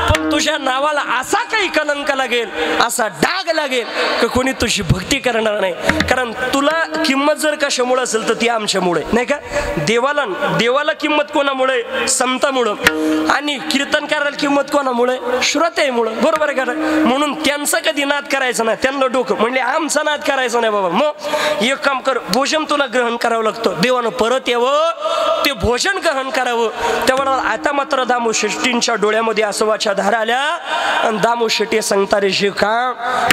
पण तुझ्या नावाला असा काही कलंक लागेल असा डाग लागेल की कोणी तुझी भक्ती करणार नाही कारण तुला किंमत जर कशामुळे असेल तर ती आमच्यामुळे नाही का देवाला किंमत कोणामुळे संतामुळं आणि कीर्तन करायला किंमत कोणामुळे श्रोतेमुळं बरोबर आहे का म्हणून त्यांचा कधी नाद करायचा नाही त्यांना डोकं म्हणजे आमचा नाद करायचा नाही बाबा मग एक काम कर भोजन तुला ग्रहण करावं लागतं देवानं परत यावं ते भोजन ग्रहण करावं तेवढा आता मात्र दामू शेट्टींच्या डोळ्यामध्ये आसवाच्या धारा आल्या आणि दामू शेट्टी सांगता रे शिका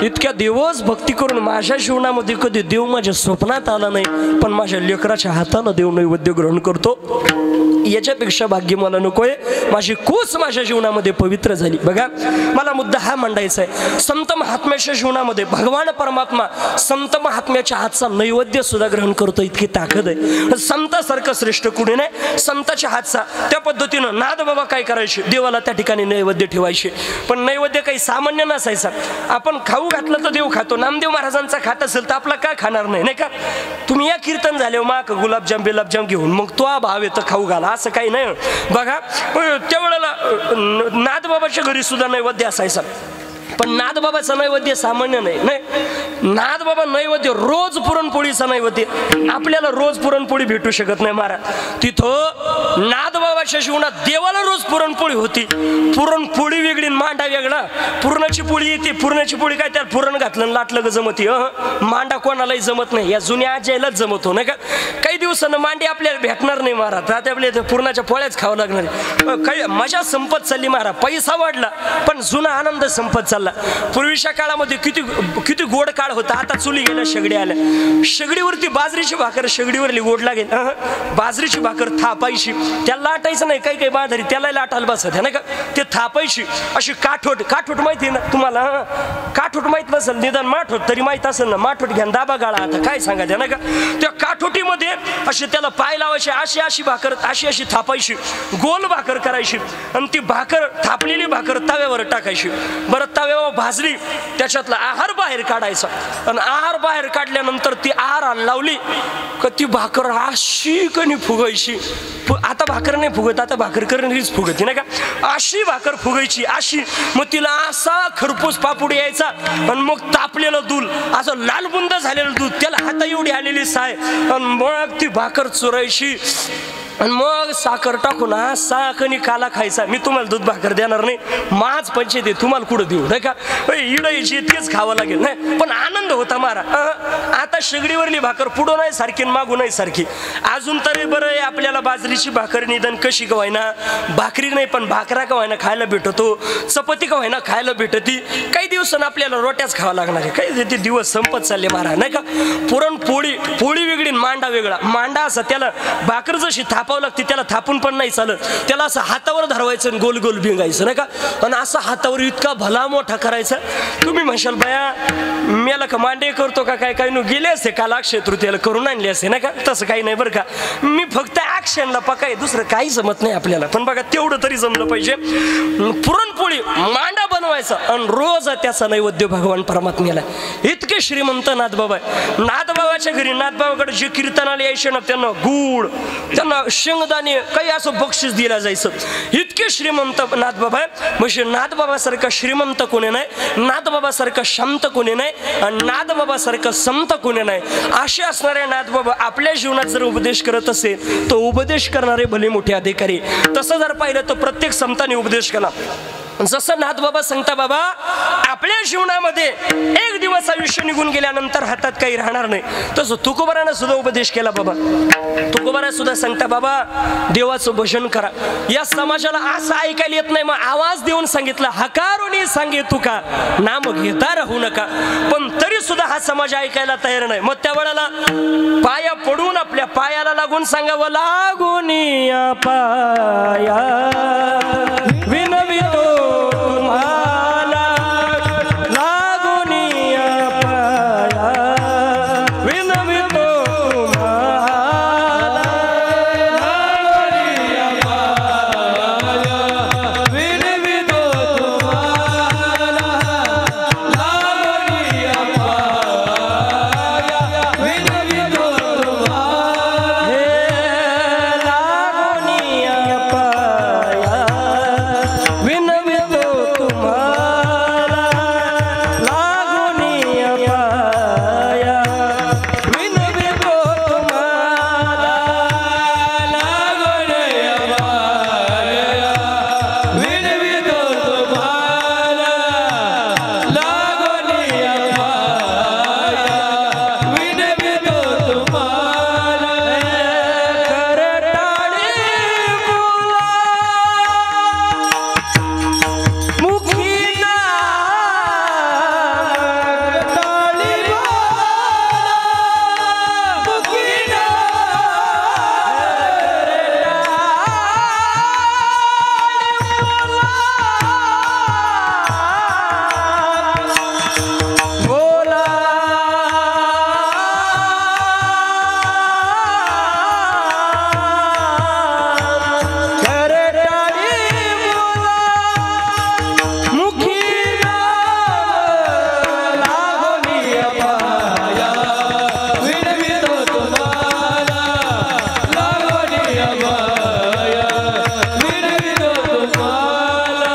इतक्या दिवस भक्ती करून माझ्या जीवनामध्ये कधी देव माझ्या स्वप्नात आला नाही पण माझ्या लेकराच्या हातानं देव नैवेद्य ग्रहण करतो याच्यापेक्षा भाग्य मला नकोय माझी कूस माझ्या जीवनामध्ये पवित्र झाली बघा मला मुद्दा हा मांडायचा आहे संत महात्म्याच्या जीवनामध्ये भगवान परमात्मा संत महात्म्याच्या हातचा नैवेद्य सुद्धा ग्रहण करतो इतकी ताकद आहे संतासारखं श्रेष्ठ कुणी नाही संताच्या हातचा त्या पद्धतीनं नाद बाबा काय करायचे देवाला त्या ठिकाणी नैवेद्य ठेवायचे पण नैवेद्य काही सामान्य नसायचा आपण खाऊ घातलं तर देव खातो नामदेव महाराजांचा खात असेल तर आपला काय खाणार नाही का तुम्ही या कीर्तन झाले माक गुलाबजाम घेऊन मग तो भाव येतं खाऊ घाला असं काही नाही बघा त्यावेळेला नाथबाबाच्या घरी सुद्धा नैवेद्य असायचा पण नाथबाबाचा नैवेद्य सामान्य नाही नाथबाबा नैवेद्य रोज पुरणपोळीचा नैवेद्य आपल्याला रोज पुरणपोळी भेटू शकत नाही महाराज तिथं नाथबाबाच्या जीवनात देवाला रोज पुरणपोळी होती पुरणपोळी वेगळी मांडा वेगळा पुरणाची पोळी येते पुरणाची पोळी काय त्याला पुरण घातलं लाटलं ग जमती मांडा कोणालाही जमत नाही या जुन्या आज्यालाच जमतो नाही का काही दिवसानं मांडी आपल्याला भेटणार नाही महाराज आता आपल्या पुरणाच्या पोळ्याच खावं लागणार काही मजा संपत चालली महाराज पैसा वाढला पण जुना आनंद संपत चालला पूर्वीच्या काळामध्ये किती गोड काळ होता आता चुली गेल्या शेगडी आल्या शेगडीवरती बाजरीची भाकर शेगडीवरली गोड लागेल बाजरीची भाकर थापायची त्याला लाटायचं नाही काही बाजरी त्याला लाटायला बसत नाही का ते थापायची अशी काठोट माहिती आहे ना तुम्हाला काठोट माहित नसेल निदान माठोट तरी माहित असेल ना माठोट घ्या दाबा गाळा आता काय सांगायचं ना का त्या काठोटीमध्ये अशी त्याला पाय लावायचे अशी भाकर अशी थापायची गोल भाकर करायची आणि ती भाकर थापलेली भाकर तव्यावर टाकायची बरं तव्यावर भाजली त्याच्यातला आहार बाहेर काढायचा आणि आहार बाहेर काढल्यानंतर ती आहार लावली का ती भाकर अशी कणी फुगायची आता भाकर नाही फुगत आता भाकर करणारीच फुगती नाही का अशी भाकर फुगायची अशी मग तिला असा खरपूस पापुड यायचा आणि मग तापलेलं दूध असं लालबुंद झालेलं दूध त्याला हाता एवढी आलेली साय आणि मग ती भाकर चुरायची आणि मग साखर टाकून असा कणी काला खायचा. मी तुम्हाला दूध भाकर देणार नाही, माझ पंचायती तुम्हाला कुठं देऊ नाही का, इडायची तेच खावं लागेल नाही. पण आनंद होता मारा. आता शेगडीवरली भाकर पुढं नाही सारखी मागू नाही सारखी. अजून तरी बरं आहे आपल्याला बाजरीची भाकर निदान कशी का व्हायना, भाकरी नाही पण भाकरा का व्हायना खायला भेटतो, चपाती का व्हायना खायला भेटती. काही दिवसांना आपल्याला रोट्याच खावा लागणार आहे. काही ते दिवस संपत चालले मारा नाही का. पुरणपोळी, पोळी वेगळी मांडा वेगळा. मांडा असा त्याला भाकर जशी थापावं लागते त्याला थापून पण नाही चालत, त्याला असं हातावर धरवायचं आणि गोल गोल भिंगायचं नाही का. आणि असं हातावर इतका भला मोठा करायचा. तुम्ही म्हणशाल बाया मेला का मांडे करतो का काय, काही गेले असते काल अक्षय तृतीयाला करून आणले असते नाही का. तसं काही नाही बरं का. मी फक्त ऍक्शनला पकाय, दुसरं काही जमत नाही आपल्याला. पण बघा तेवढं तरी जमलं पाहिजे. पुरणपोळी मांडा बनवायचा आणि रोज त्याचा नैवेद्य भगवान परमात्म्याला. इतके श्रीमंत नाथबाबा. नाथबाबाच्या घरी नाथबाबाकडे जे कीर्तनाला यायचे ना त्यांना गुळ, त्यांना शेंगदाणे काही असं बक्षीस दिलं जायचं. इतके श्रीमंत नाथबाबा. म्हणजे नाथबाबासारखा श्रीमंत कोणी नाही, नाथबाबासारखा शांत कोणी नाही, आणि नाथबाबासारखं संत कोणी नाही. असे असणारे नाथबाबा आपल्या जीवनात जर उपदेश करत असेल तर उपदेश करणारे भले मोठे अधिकारी. तसं जर पाहिलं तर प्रत्येक संतांनी उपदेश केला. जसं नाथबाबा सांगता बाबा आपल्या जीवनामध्ये एक दिवस आयुष्य निघून गेल्यानंतर हातात काही राहणार नाही, तसं तुकोबारानं सुद्धा उपदेश केला. बाबा तुकोबारा सुद्धा सांगता बाबा देवाचं भजन करा. या समाजाला असं ऐकायला येत नाही, मग आवाज देऊन सांगितलं हकारुनी सांगे तुका नाम घेता राहू नका. पण तरी सुद्धा हा समाज ऐकायला तयार नाही. मग त्या वेळेला पाया पडून आपल्या पायाला लागून सांगावं लागून या पाया विनवितो तुम्हाला, लागून या पाया विनवितो तुम्हाला, लागून या पाया विनवितो तुम्हाला, लागून या पाया विनवितो तुम्हाला, हे लागून या पाया विनवितो तुम्हाला, लागून या पाया विनवितो तुम्हाला, लागून या पाया विनवितो तुम्हाला, लागून या पाया विनवितो तुम्हाला. करटाळी बोला मुखी ना, करटाळी बोला मुखी ना, बोला करटाळी बोला मुखी ना, लागून या पाया विनवितो तुम्हाला, लागून या पाया विनवितो तुम्हाला.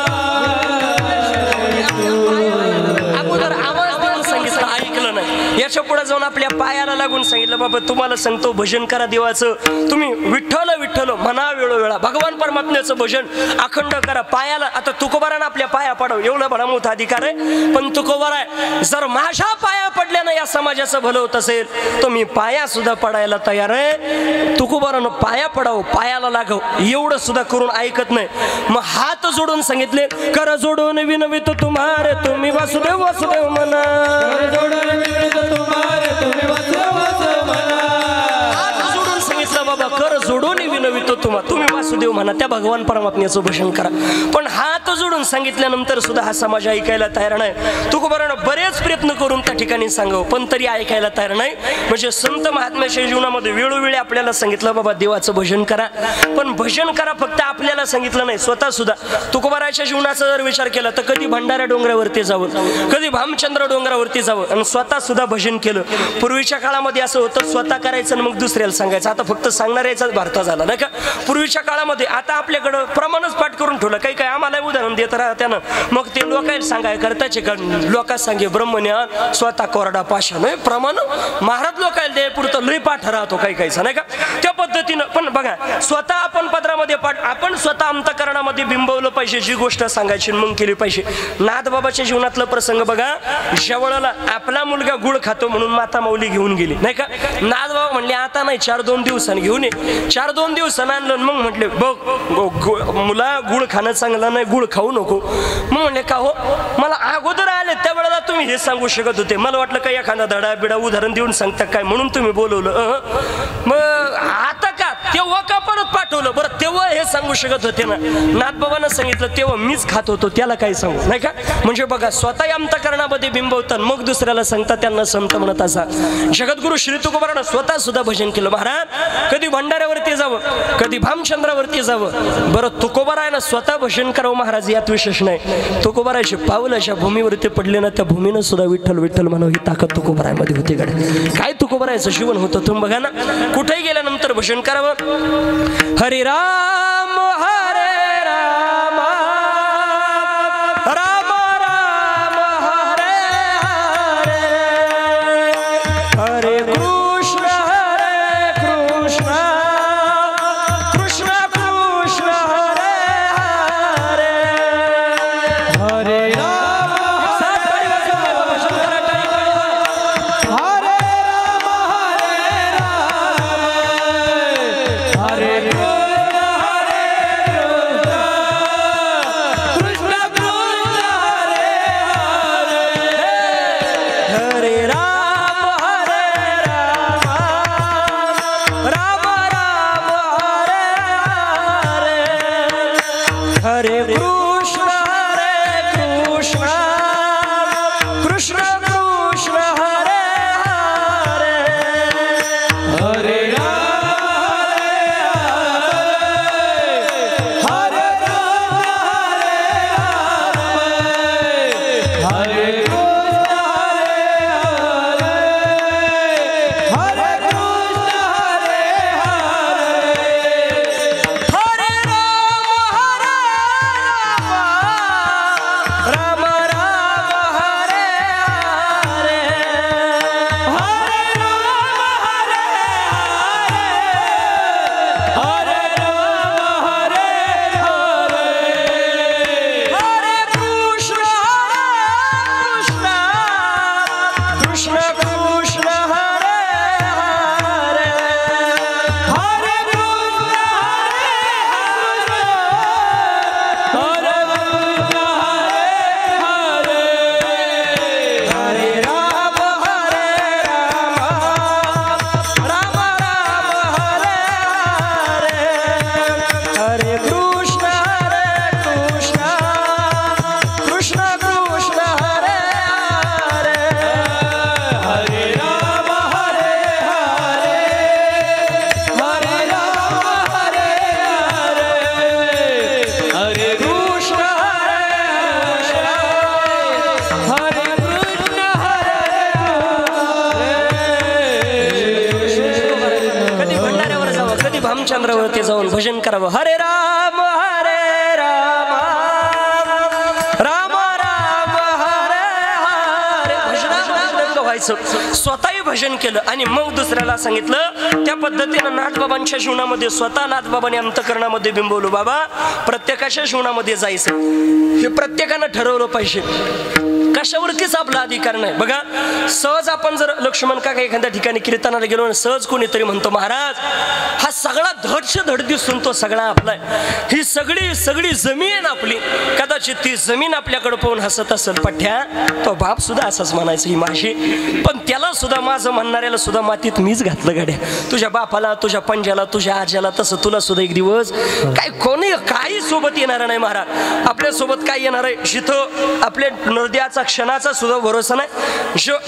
अगोदर आवाज देऊन सांगितलं ऐकलं नाही, याच्या पुढे जाऊन आपल्या पायाला लागून सांगितलं बाबा तुम्हाला सांगतो भजन करा देवाचं. तुम्ही विठ्ठल विठ्ठल म्हणा वेळोवेळा, भगवान परमात्म्याचं भजन अखंड करा. पायाला आता तुकोबारानं आपल्या पाया पडावं एवढा बडा मोठा अधिकार आहे. पण तुकोबारा आहे जर माझ्या पाया पडल्यानं या समाजाचं भलं होत असेल तर मी पाया सुद्धा पडायला तयार आहे. तुकोबारानं पाया पडावं, पायाला लागाव एवढं सुद्धा करून ऐकत नाही. मग हात जोडून सांगितले कर जोडून विनवितो तुम्हारे तुम्ही वासुदेव वासुदेव म्हणा, जोडून विनवितो तुम्हाला, तुम्ही वासुदेव वासुदेव म्हणा. हात जोडून सांगितलं बाबा कर जोडून विनवितो तुम्ही वासुदेव म्हणा, त्या भगवान परमात्म्याचं भजन करा. पण हात जोडून सांगितल्यानंतर सुद्धा हा समाज ऐकायला तयार नाही. तुकोबारानं बरेच प्रयत्न करून त्या ठिकाणी सांगावं पण तरी ऐकायला तयार नाही. म्हणजे संत महात्म्याच्या जीवनामध्ये वेळोवेळी आपल्याला सांगितलं बाबा देवाचं भजन करा, पण भजन करा फक्त आपल्याला सांगितलं नाही, स्वतः सुद्धा. तुकोबाराच्या जीवनाचा जर विचार केला तर कधी भंडारा डोंगरावरती जावं, कधी भामचंद्र डोंगरावरती जावं आणि स्वतः सुद्धा भजन केलं. पूर्वीच्या काळामध्ये असं होतं स्वतः करायचं आणि मग दुसऱ्याला सांगायचं. आता फक्त सांगणाऱ्याचाच भारता झाला नाही का. पूर्वीच्या काळामध्ये आता आपल्याकडं प्रमाणच पाठ करून ठेवलं. काही काय आम्हाला उदाहरण राहत्यानं देत राहत्यानं मग ते लोकांना सांगाय करताचे का लोका सांगे ब्रह्मज्ञान स्वतः कोरडा पाषाण नाही प्रमाण महाराज लोकांना दे पुरतं लई पाठ राहतो काही काहीचा नाही का त्या पद्धतीनं पण बघा स्वतः आपण पदरामध्ये पाठ आपण स्वतः अंतकरणामध्ये बिंबवलं पाहिजे जी गोष्ट सांगायची मग केली पाहिजे नाथबाबाच्या जीवनातला प्रसंग बघा शेवळाला आपला मुलगा गुळ खातो म्हणून माता माऊली घेऊन गेली नाही का नाथबाबा म्हणले आता नाही 4-2 दिवसांनी घेऊन ये 4-2 दिवसांनी आणलं मग म्हटले बघ मुला गुळ खाणं चांगलं नाही गुळ खाऊ नको मग म्हणले का हो मला अगोदर आले त्यावेळेला तुम्ही हे सांगू शकत होते मला वाटलं काही एखादा धडा बिडा उदाहरण देऊन सांगता काय म्हणून तुम्ही बोलवलं मग आता का तेव्हा का परत पाठवलं बरं तेव्हा हे सांगू शकत होते ना नाथबाबांना सांगितलं तेव्हा मीच खात होतो त्याला काय सांगू नाही का म्हणजे बघा स्वतः अंतकरणामध्ये बिंबवतात मग दुसऱ्याला सांगता त्यांना संत म्हणत असा जगद्गुरु श्री तुकोबारानं स्वतः सुद्धा भजन केलं महाराज कधी भंडाऱ्यावरती जावं कधी भामचंद्रावरती जावं बरं तुकोबारायनं स्वतः भजन करावं महाराज यात विशेष नाही तुकोबारायचे पाऊल अशा भूमीवरती पडले ना त्या भूमीनं सुद्धा विठ्ठल विठ्ठल म्हणावं ही ताकद तुकोबारायमध्ये होती गड्या काय तुकोबारायचं जीवन होतं तुम्ही बघा ना कुठेही गेल्यानंतर भजन करावं हरे राम हरे राम राम राम हरे हरे हरे कृष्ण कृष्ण कृष्ण हरे हरे हरे राम भामचंद्रावरती जाऊन भजन करावं हरे राम राम राम हरे हरे भजनात व्हायचं स्वतःही भजन केलं आणि मग दुसऱ्याला सांगितलं त्या पद्धतीनं नाथबाबांच्या जीवनामध्ये स्वतः नाथबाबांनी अंतकरणामध्ये बिंबवलं बाबा प्रत्येकाच्या जीवनामध्ये जायचं हे प्रत्येकानं ठरवलं पाहिजे कशावरतीच आपला अधिकार नाही बघा सहज आपण जर लक्ष्मण काका एखाद्या ठिकाणी कीर्तनाला गेलो सहज कोणीतरी म्हणतो महाराज हा सगळा धड दिसून तो सगळा आपला ही सगळी जमीन आहे ना आपली कदाचित ती जमीन आपल्याकडे पाहून हसत असेल पठ्या तो बाप सुद्धा असंच म्हणायचं ही माझी पण त्याला सुद्धा माझं म्हणणाऱ्याला सुद्धा मातीत मीच घातलं गाड्या तुझ्या बापाला तुझ्या पंजाला तुझ्या आज्याला तसं तुला सुद्धा एक दिवस काय कोणी काही सोबत येणार नाही महाराज आपल्या सोबत काय येणार आहे जिथं आपल्या नरद्याचा क्षणाचा सुद्धा भरोसा नाही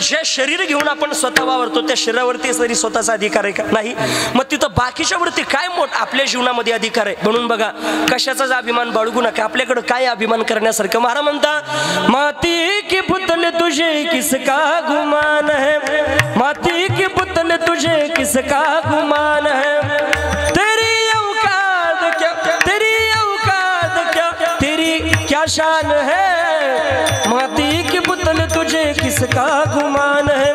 जे शरीर घेऊन आपण स्वतः वावरतो त्या शरीरावरती तरी स्वतःचा अधिकार आहे का नाही मग तिथं बाकीच्या वरती काय मोठ आपल्या जीवनामध्ये अधिकार आहे म्हणून बघा कशाचाच अभिमान बाळगू नका आपल्याकडे काय अभिमान करण्यासारखं महाराज म्हणता माती की पुतले तुझे किसका गुमान है माती की पुतले तुझे किसका गुमान है तेरी औकात क्या तेरी शान है, माटी के पुतल तुझे किसका गुमान है,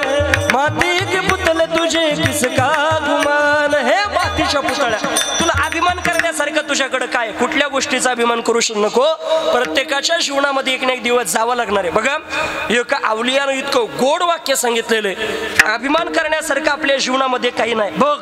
माटी के पुतल तुझे किसका गुमान है. मातीच्या पुतळ्या, तुला अभिमान करण्यासारखं तुझ्याकडे काय, कुठल्या गोष्टीचा अभिमान करू नको. प्रत्येकाच्या जीवनामध्ये एक ना एक दिवस जावं लागणार आहे. बघा, एका अवलियानं इतकं गोड वाक्य सांगितलेलं आहे, अभिमान करण्यासारखं आपल्या जीवनामध्ये काही नाही. बघ,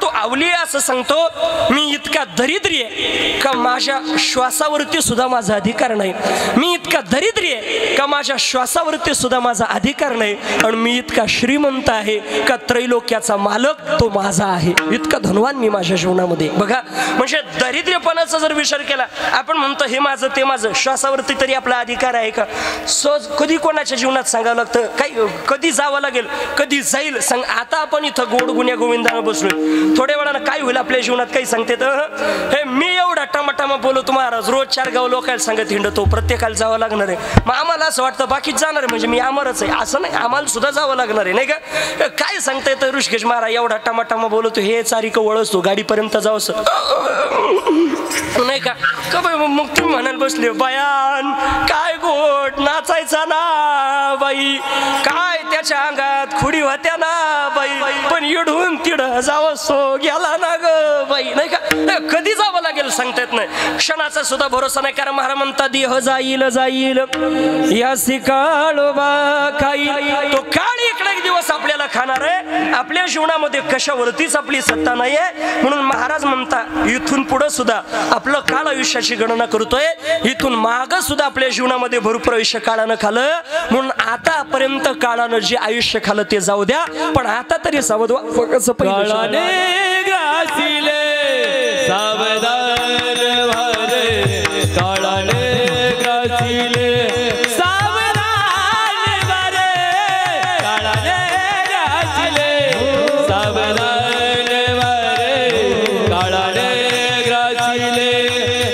तो अवलिया असं सांगतो, मी इतका दरिद्री आहे का माझ्या श्वासावरती सुद्धा माझा अधिकार नाही, मी इतका दरिद्री आहे का माझ्या श्वासावरती सुद्धा माझा अधिकार नाही, आणि मी इतका श्रीमंत आहे का त्रैलोक्याचा मालक तो माझा आहे, इतका धनवान मी माझ्या जीवनामध्ये. बघा, म्हणजे दरिद्रपणाचा जर विचार केला, आपण म्हणतो हे माझं ते माझं, श्वासावरती तरी आपला अधिकार आहे का? सोच कधी कोणाच्या जीवनात सांगावं लागतं, काही कधी जावं लागेल, कधी जाईल सांग. आता आपण इथं गोड गुन्ह्या गोविंदानं बसलोय, थोड्या वेळानं काय होईल आपल्या जीवनात काही सांगते तर. हे मी एवढा टमाटामा बोलतो महाराज, रोज 4 गाव लोकांना सांगत हिंडतो, प्रत्येकाला जावं लागणार आहे. मग आम्हाला असं वाटतं बाकीच जाणार म्हणजे मी अमरच आहे, असं नाही, आम्हाला सुद्धा जावं लागणार आहे, नाही का? काय सांगताय तर ऋषिकेश महाराज एवढा टमाटामा बोलतो, हे चारिक वळसतो गाडीपर्यंत जावंस नाही का? मग तुम्ही म्हणाल बसले, बयान काय गोड नाचायचा ना बाई, काय त्याच्या अंगात खुडी होत्या ना बाई, पण इडून तिडं जावं सो गेला ना ग बाई, नाही का? कधी जावं लागेल सांगता येत नाही, क्षणाचा सुद्धा भरोसा नाही. कारण महाराज म्हणता देह जाईल जाईल यासी काळोबा खाईल, तो काळ इकडे एक दिवस आपल्याला खाणार आहे. आपल्या जीवनामध्ये कशावरतीच आपली सत्ता नाही आहे, म्हणून महाराज म्हणता इथून पुढे सुद्धा आपलं काळ आयुष्याची गणना करतोय, इथून माग सुद्धा आपल्या जीवनामध्ये भरपूर आयुष्य काळानं खाल्लं, म्हणून आतापर्यंत काळानं जे आयुष्य खाल्लं ते जाऊ द्या, पण आता तरी सावध व्हा. काळाने ग्रासिले सावधान वारे, काळाने ग्रासिले सावधान वारे, काळाने ग्रासिले सावधान वारे, काळाने ग्रासिले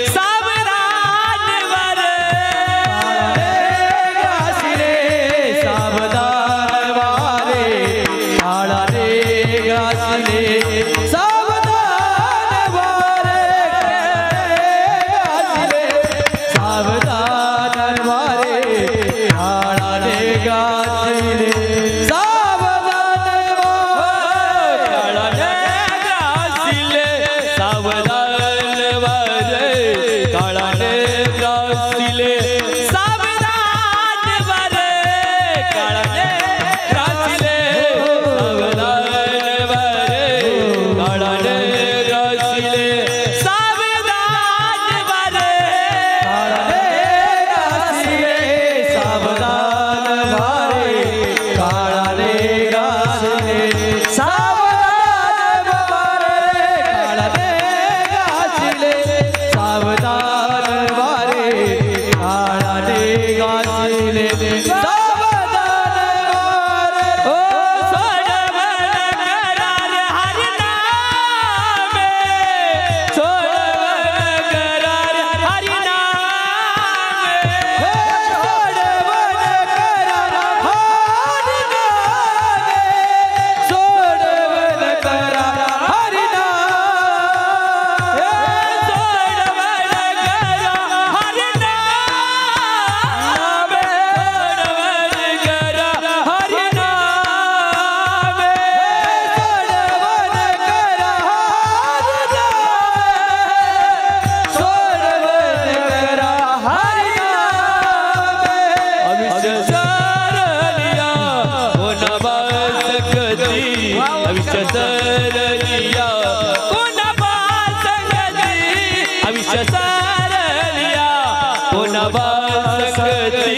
सावधान वारे, ग्रासिले सावधान वारे, काळाने ग्रासिले सावधान वारे, सावधान वारे, काळाने ग्रासिले सावधान वारे, काळाने ग्रासिले सावधान वारे, काळाने ग्रासिले सावधान वारे, काळाने ग्रासिले सावधान वारे, काळाने ग्रासिले सावधान वारे, काळाने ग्रासिले सावधान वारे, काळाने ग्रासिले सावधान वारे, काळाने ग्रासिले सावधान वारे. ओ सोडवण करार हरिनामे, सोडवण करार हरिनामे, सोडवण करार हरिनामे, सोडवण करार हरिनामे, सोडवण करार हरिनामे, सोडवण करार हरिनामे, सोडवण करार हरिनामे, अविष्य सरलिया कोणा बासकती, अविष्य सरलिया कोणा बासकती, अविष्य सरलिया कोणा बासकती,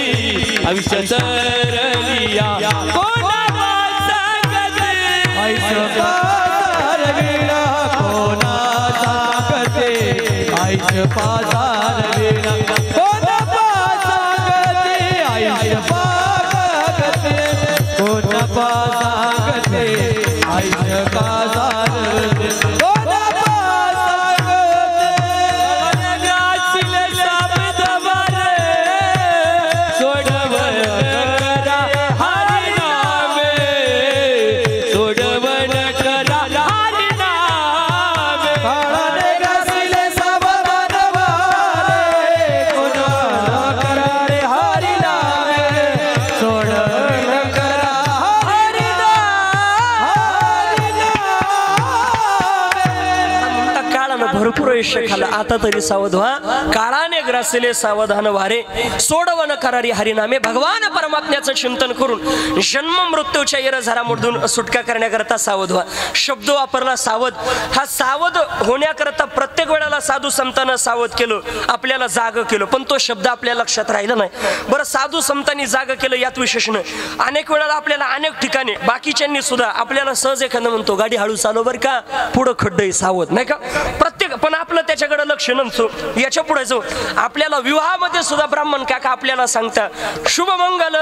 अविष्य सरलिया कोणा बासकती, आयुष्य पासार वीणा कोणा साकते, आयुष्य पासार वीणा कोणा पासाकते, आयुष्य पासाकते, कोणा पासाकते, आयुष्य पासाकते, कोणा पासाकते. ग्रासिले शब्द वारे, सोडवण करा हरिनामे, सोडवण करा हरिनामे, काळाने ग्रासिले सावधान वारे, कोण प्रवेश खाला आता तरी सावध व्हा, काळाने ग्रासले सावधान वारे, सोडवन करारी हरिनामे. भगवान परमात्म्याचं चिंतन करून जन्म मृत्यूच्या येरझारामधून सुटका करण्याकरता सावध व्हा. शब्द वापरला सावध. हा सावध होण्याकरता प्रत्येक वेळेला साधू संतांना सावध केलं, आपल्याला जाग केलं, पण तो शब्द आपल्या लक्षात राहिला नाही. बरं, साधू संतांनी जाग केलं यात विशेष नाही. अनेक वेळेला आपल्याला अनेक ठिकाणी बाकीच्यांनी सुद्धा आपल्याला सहज एखादं म्हणतो गाडी हळू चालव बरं का, पुढं खड्डे सावध, नाही का? प्रत्येक पण आपलं त्याच्याकडे लक्ष नसतो. याच्या पुढे जो आपल्याला विवाहामध्ये सुद्धा ब्राह्मण काका आपल्याला सांगता शुभमंगल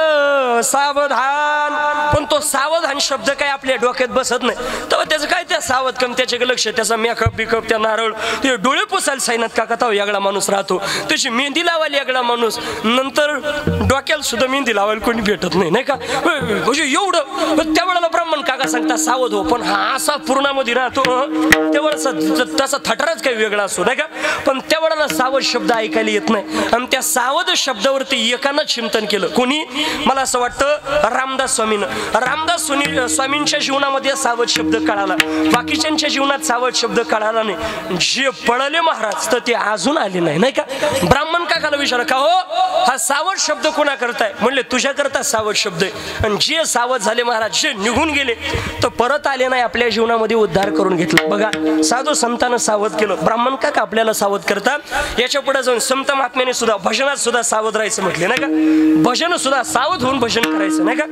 सावधान, पण तो सावधान शब्द काय आपल्या डोक्यात बसत नाही. तर त्याचं काय त्या सावध कम त्याच्याकडे लक्ष, त्याचा मेकअप बिकअप, त्या नारळ, ते डोळे पुसायला सायनात काका तो वेगळा माणूस राहतो, त्याची मेहंदी लावायला वेगळा माणूस, नंतर डोक्याला सुद्धा मेहंदी लावायला कोणी भेटत नाही, नाही का? म्हणजे एवढं त्यावेळेला ब्राह्मण काका सांगता सावध हो. पण हा असा पूर्णामध्ये राहतो त्यावेळेला तसा थटारच काही वेगळा असतो, नाही का? पण त्यावेळेला सावध शब्द ऐकायला येत नाही. आणि त्या सावध शब्दावरती एकानं चिंतन केलं. कोणी? मला असं वाटतं रामदास स्वामीनं. रामदास स्वामींच्या जीवनामध्ये सावध शब्द कळाला, बाकीच्यांच्या जीवनात सावध शब्द कळाला नाही. जे पळले महाराज तर ते अजून आले नाही, नाही का? ब्राह्मण काकाला विचारलं का हो हा सावध शब्द कोणा करताय? म्हणले तुझ्या करता सावध शब्द आहे. आणि जे सावध झाले महाराज, जे निघून गेले तर परत आले नाही, आपल्या जीवनामध्ये उद्धार करून घेतला. बघा, साधू संतांना सावध केलं, ब्राह्मण काका आपल्याला सावध करतात. याच्या पुढे जाऊन संत महात्म्याने सुद्धा भजनात सुद्धा सावध राहायचं म्हटले, नाही का? भजन सुद्धा सावध होऊन भजन करायचं, नाही का?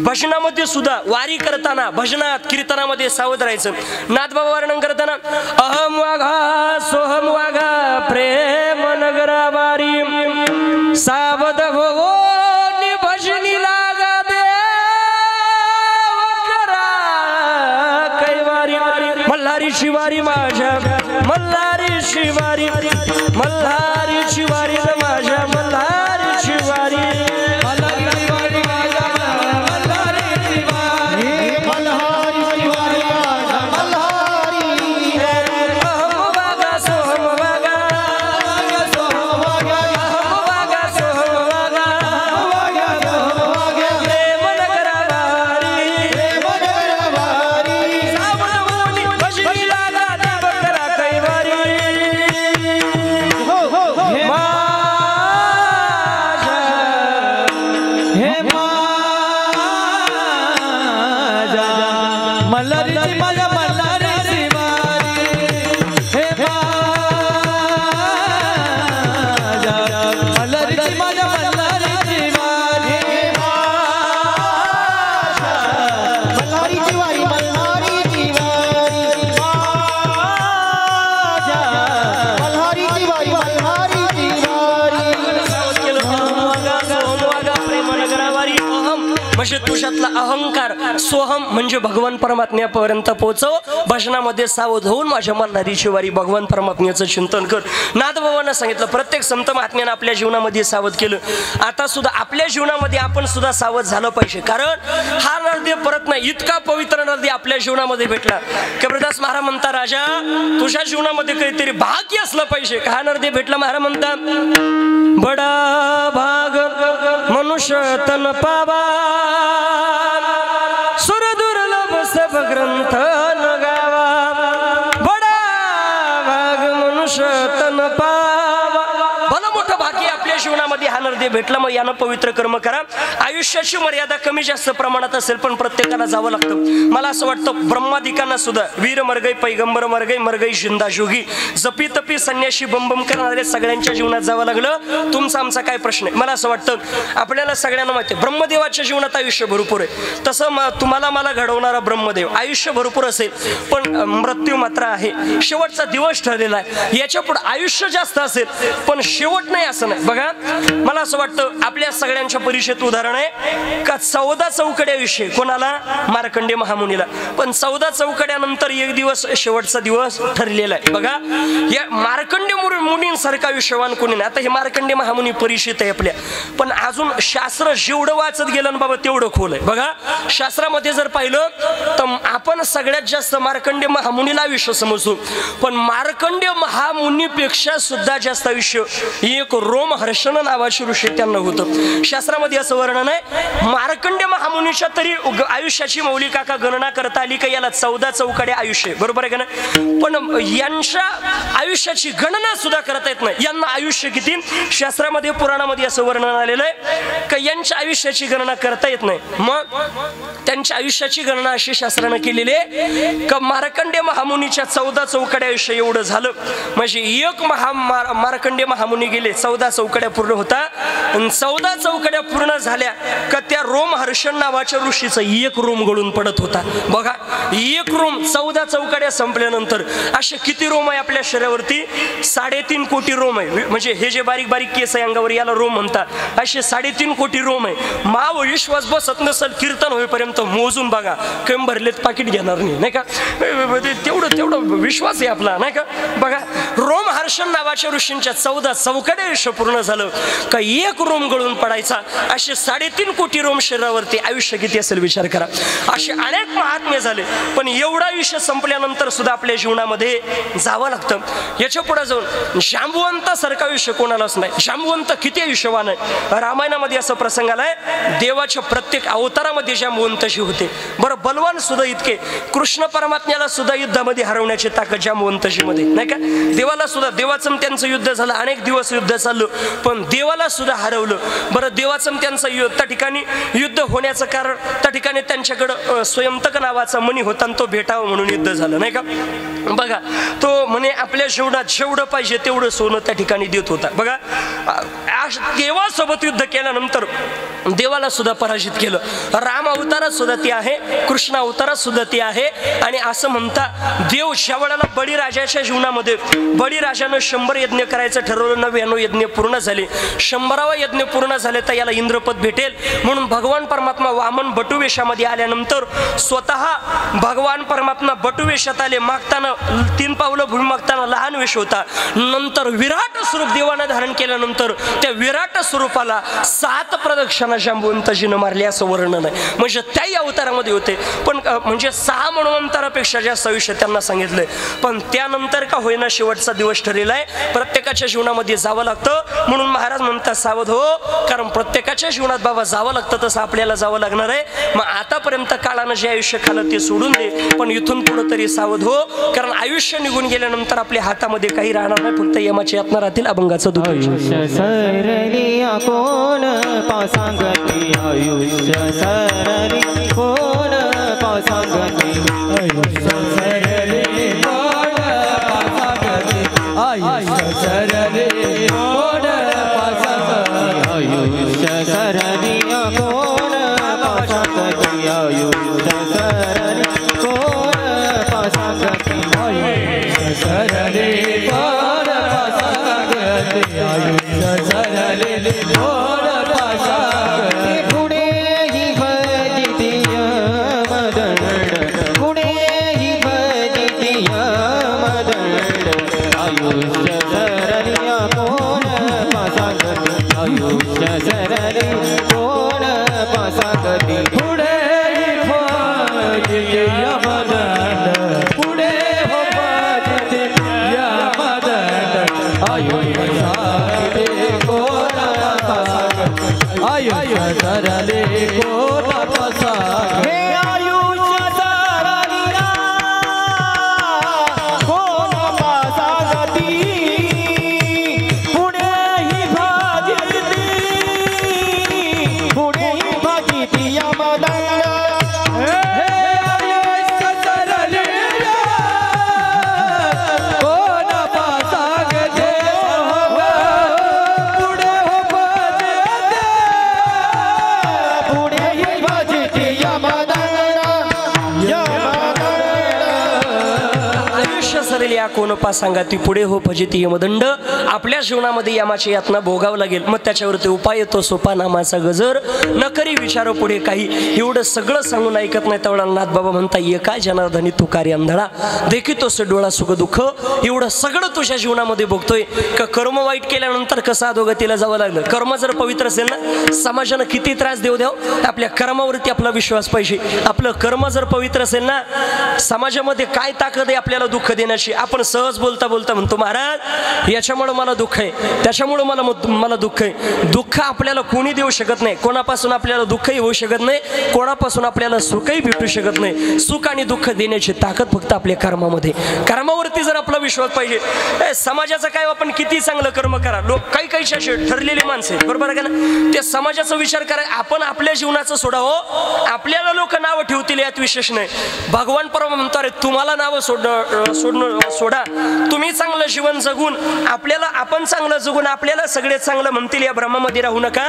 भजनामध्ये सुद्धा वारी करताना, भजनात कीर्तनामध्ये सावध राहायचं. नाथबाबा वर्णन करताना अहम वाघा सोहम वाघा प्रेम नगरा वारी सावध हो भजनी लागा दे करा कैवारी. मल्हारी शिवारी माझ्या मल्हारी शिवारी, मल्हारी शिवारी माझ्या मल्हारी शिवारी, तुझ्यातला अहंकार सोहम म्हणजे भगवान परमात्म्यापर्यंत पोहोचव. भजनामध्ये सावध होऊन माझ्या मल्हारी शिवारी भगवान परमात्म्याचं चिंतन कर. नाथबाबांना सांगितलं, प्रत्येक संत महात्म्यानं आपल्या जीवनामध्ये सावध केलं. आता सुद्धा आपल्या जीवनामध्ये आपण सुद्धा सावध झालं पाहिजे, कारण हा नरदेव परत नाही. इतका पवित्र नरदेव आपल्या जीवनामध्ये भेटला. कबीरदास महाराज म्हणता, राजा तुझ्या जीवनामध्ये काहीतरी भाग्य असलं पाहिजे. हा नरदेव भेटला. महाराज म्हणता, बडा भाग मनुष्य तन पावा सुर दुर्लभ सब ग्रंथ न गावा, बडा भाग मनुष्य तन पावा. भलं मोठं भाग्य आपल्या जीवनामध्ये हा नरदेव भेटला. मग यानं पवित्र कर्म करा. आयुष्याची मर्यादा कमी जास्त प्रमाणात असेल, पण प्रत्येकाला जावं लागतं. मला असं वाटतं ब्रह्मादिकांना सुद्धा वीर मरगई पैगंबर मरगई मरगई जिंदा जोगी जपी तपी संन्याशी बंबम करणारे सगळ्यांच्या जीवनात जावं लागलं. तुमचा आमचा काय प्रश्न आहे? मला असं वाटतं आपल्याला सगळ्यांना माहिती आहे ब्रह्मदेवाच्या जीवनात आयुष्य भरपूर आहे. तसं तुम्हाला मला घडवणारा ब्रह्मदेव आयुष्य भरपूर असेल, पण मृत्यू मात्र आहे. शेवटचा दिवस ठरलेला आहे. याच्या पुढे आयुष्य जास्त असेल, पण शेवट नाही असं नाही. बघा, मला असं वाटतं आपल्या सगळ्यांच्या परिचयात उदाहरण आहे का 14 चौकड्याविषयी कोणाला? मार्कंडेय महामुनीला. पण 14 चौकड्यानंतर एक दिवस शेवटचा दिवस ठरलेला आहे. बघा, या मार्कंडेय मुनींसारखा विश्वान कोणी नाही. आता हे मार्कंडेय महामुनी परिचित आहे आपल्या, पण अजून शास्त्र जेवढं वाचत गेलं ना बाबा तेवढं खोल आहे. बघा, शास्त्रामध्ये जर पाहिलं तर आपण सगळ्यात जास्त मार्कंडेय महामुनीला आयुष्य समजतो, पण मार्कंडेय महामुनीपेक्षा सुद्धा जास्त आयुष्य एक रोमहर्षी रोमहर्षण नावाचे ऋषी त्यांना होतं. शास्त्रामध्ये असं वर्णन आहे, मार्कंड्य महामुनीच्या तरी आयुष्याची मौलिका गणना करता आली का याला 14 चौकडे आयुष्य, बरोबर आहे का नाही? पण यांच्या आयुष्याची गणना सुद्धा करता येत नाही. यांना आयुष्य किती, शास्त्रामध्ये पुराणामध्ये असं वर्णन आलेलं आहे का यांच्या आयुष्याची गणना करता येत नाही. मग त्यांच्या आयुष्याची गणना अशी शास्त्रानं केलेली आहे का मार्कंड्य महामुनीच्या 14 चौकड्या आयुष्य एवढं झालं. म्हणजे एक मार्कंड्य महामुनी गेले, 14 चौकड्या पूर्ण होता. 14 चौकड्या पूर्ण झाल्या का त्या रोमहर्षण नावाच्या ऋषीचं एक रोम गळून पडत होता. बघा, एक रोम 14 चौकड्या संपल्यानंतर असे किती रोम आहे आपल्या शरीरावरती? 3.5 कोटी रोम आहे. म्हणजे हे जे बारीक बारीक केस आहे अंगावर याला रोम म्हणतात. असे 3.5 कोटी रोम आहे. माव विश्वास बसत नसल कीर्तन होईपर्यंत मोजून बघा, कम भरलेत पाकिट घेणार नाही का? तेवढं विश्वास आहे आपला, नाही का? बघा, रोमहर्षण नावाच्या ऋषींच्या 14 चौकड्या आयुष्य पूर्ण झालं का एक रोम गळून पडायचा. असे 3.5 कोटी रोम शरीरावरती आयुष्य किती असेल विचार करा. असे अनेक महात्मे झाले. पण एवढं आयुष्य संपल्यानंतर सुद्धा आपल्या जीवनामध्ये जावं लागतं. याच्या पुढे जाऊन जांबुवंतासारखं आयुष्य कोणालाच नाही. जांबुवंत किती आयुष्यवान आहे. रामायणामध्ये असा प्रसंग आलाय, देवाच्या प्रत्येक अवतारामध्ये जांबुवंतशी होते. बरं, बलवान सुद्धा इतके, कृष्ण परमात्म्याला सुद्धा युद्धामध्ये हरवण्याची ताकद जांबुवंतशी मध्ये, नाही का? देवाला सुद्धा, देवाचं त्यांचं युद्ध झालं, अनेक दिवस युद्ध चाललं, पण देवाला सुद्धा हरवलं. बरं, देवाचं त्यांचं त्या ठिकाणी युद्ध होण्याचं कारण त्या ठिकाणी त्यांच्याकडं स्वयंतक नावाचा मणी होता आणि तो भेटावा म्हणून युद्ध झालं, नाही का? बघा, तो म्हणे आपल्या जीवनात जेवढं पाहिजे तेवढं सोनं त्या ठिकाणी देत होता. बघा, देवासोबत युद्ध केल्यानंतर देवाला सुद्धा पराजित केलं. राम अवतारात सुद्धा ती आहे, कृष्ण अवतारात सुद्धा ती आहे. आणि असं म्हणता, देव ज्या वेळेला बळीराजाच्या जीवनामध्ये बळीराजानं 100 यज्ञ करायचं ठरवलं, 99 यज्ञ पूर्ण झाले, 100वा यज्ञ पूर्ण झाले तर याला इंद्रपद भेटेल म्हणून भगवान परमात्मा वामन बटुवेशामध्ये आल्यानंतर स्वतः भगवान परमात्मा बटुवेशात आले. मागताना 3 पावलं भूमी मागताना लहान वेश होता. नंतर विराट स्वरूप देवानं धारण केल्यानंतर त्या विराट स्वरूपाला 7 प्रदक्षिणा जांबुवंताजीनं मारली असं वर्णन आहे. म्हणजे त्याही अवतारामध्ये होते. पण म्हणजे 6 मन्वंतरापेक्षा जास्त आयुष्य त्यांना सांगितलंय. पण त्यानंतर का होईना शेवटचा दिवस ठरलेला आहे. प्रत्येकाच्या जीवनामध्ये जावं लागतं. म्हणून महाराज म्हणतात सावध हो, कारण प्रत्येकाच्या जीवनात बाबा जावं लागतं तसं आपल्याला जावं लागणार आहे. मग आतापर्यंत काळानं जे आयुष्य खालं ते सोडून दे, पण इथून पुढं तरी सावध हो, कारण आयुष्य निघून गेल्यानंतर आपल्या हातामध्ये काही राहणार नाही, फक्त यमाची यातना राहतील, अभंगाचं दुःख. सरलिया कोण पासांगती, आयुष्य सरली कोण पासांगती, आयुष्य सरली कोण पासांगती, आयुष्य सरली कोण पासांगती, आयुष्य सरलिया कोण पासांगती, आयुष्य सरली कोण पासांगती, आयुष्य सरली कोण पासांगती, आयुष्य सरली कोण पासांगती. पुढे ही भजितीय मदंड, पुढे ही भजितीय मदंड, आयुष्य सरलिया कोण पासांगती, आयुष्य सरली कोण पासांगती. पुढे ही भजितीय मदंड, पुढे हो भजितीय मदंड, आयुष्य सरली कोण पासांगती, आयुष्य सरली कोण पासांगती. हे आयुष्य सरलिया कोण पासांगती, पुढे ही भजिती, पुढे ही भजिती यमदंड. हे आयुष्य सरलिया कोण पासांगती, पुढे हो भजिती, पुढे ही भजिती यमदंड, यमदंड. आयुष्य सरलिया कोण पासांगती, पुढे हो भजिती यमदंड. आपल्या जीवनामध्ये यमाची यातना भोगावं लागेल. मग त्याच्यावरती उपाय येतो सोपा नामाचा गजर, न करी विचार पुढे काही. एवढं सगळं सांगून ऐकत नाही तेवढा नाथ बाबा म्हणता, ये काय जनार्दनी तू कार्य अंधळा, देखीतोस डोळा सुख दुःख. एवढं सगळं तुझ्या जीवनामध्ये बघतोय का कर्म वाईट केल्यानंतर कसं अधोगतीला जावं लागलं. कर्म जर पवित्र असेल ना, समाजानं किती त्रास देऊ द्याव, आपल्या कर्मावरती आपला विश्वास पाहिजे. आपलं कर्म जर पवित्र असेल ना, समाजामध्ये काय ताकद आहे आपल्याला दुःख देण्याची. आपण सहज बोलता बोलता म्हणतो महाराज याच्यामुळे मला दुःख आहे, त्याच्यामुळे मला दुःख आहे. दुःख आपल्याला कोणी देऊ शकत नाही. कोणापासून आपल्याला दुःखही होऊ शकत नाही, कोणापासून आपल्याला सुखही भेटू शकत नाही. सुख आणि दुःख देण्याची ताकद फक्त आपल्या कर्मामध्ये. कर्मावरती जर आपला विश्वास पाहिजे. समाजाचं काय, आपण किती चांगलं कर्म करा, लोक काही काही असे ठरलेले माणसं आहेत, बरोबर आहे का ना. त्या समाजाचा विचार करा, आपण आपल्या जीवनाचं सोडावं. आपल्याला लोक नावं ठेवतील यात विशेष नाही. भगवान परम म्हणतो अरे तुम्हाला नावं सोडा, तुम्ही चांगलं जीवन जगून आपण चांगलं जगून आपल्याला सगळे चांगलं म्हणतील या भ्रमामध्ये राहू नका.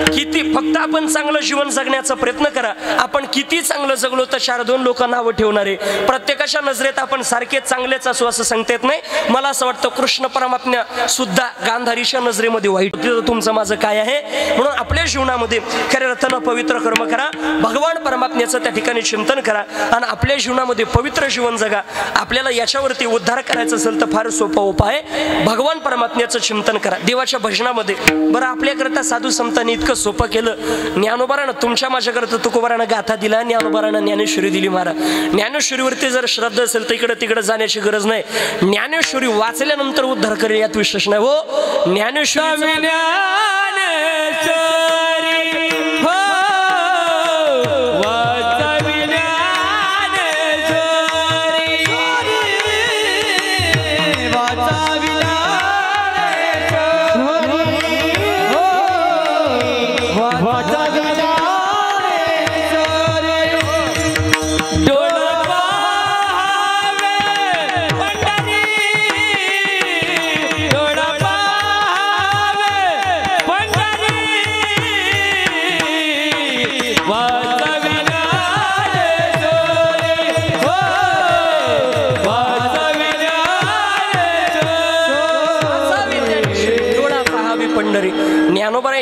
किती फक्त आपण चांगलं जीवन जगण्याचा प्रयत्न करा. आपण किती चांगलं जगलो तर 4-2 लोक नावं ठेवणारे. प्रत्येकाच्या नजरेत आपण सारखेच चांगलेच असू असं सांगता येत नाही. मला असं वाटतं कृष्ण परमात्मा सुद्धा गांधारीच्या नजरेमध्ये वाईट तुमचं माझं काय आहे. म्हणून आपल्या जीवनामध्ये खऱ्या अर्थानं पवित्र कर्म करा, भगवान परमात्म्याचं त्या ठिकाणी चिंतन करा आणि आपल्या जीवनामध्ये पवित्र जीवन जगा. आपल्याला याच्यावरती उद्धार करायचं असेल तर फार सोपा उपाय, भगवान परमात्म्याचं चिंतन करा. देवाच्या भजनामध्ये बरं आपल्याकरता साधू संतांनी इतकं सोपं केलं. ज्ञानोबारानं तुमच्या माझ्याकरता तुकोबारानं गाथा दिला, ज्ञानोबारानं ज्ञानेश्वरी दिली. महाराज ज्ञानेश्वरीवरती जर श्रद्धा असेल तर इकडे तिकडे जाण्याची गरज नाही. ज्ञानेश्वरी वाचल्यानंतर उद्धार करेल यात विशेष नाही. हो ज्ञानेश्वरी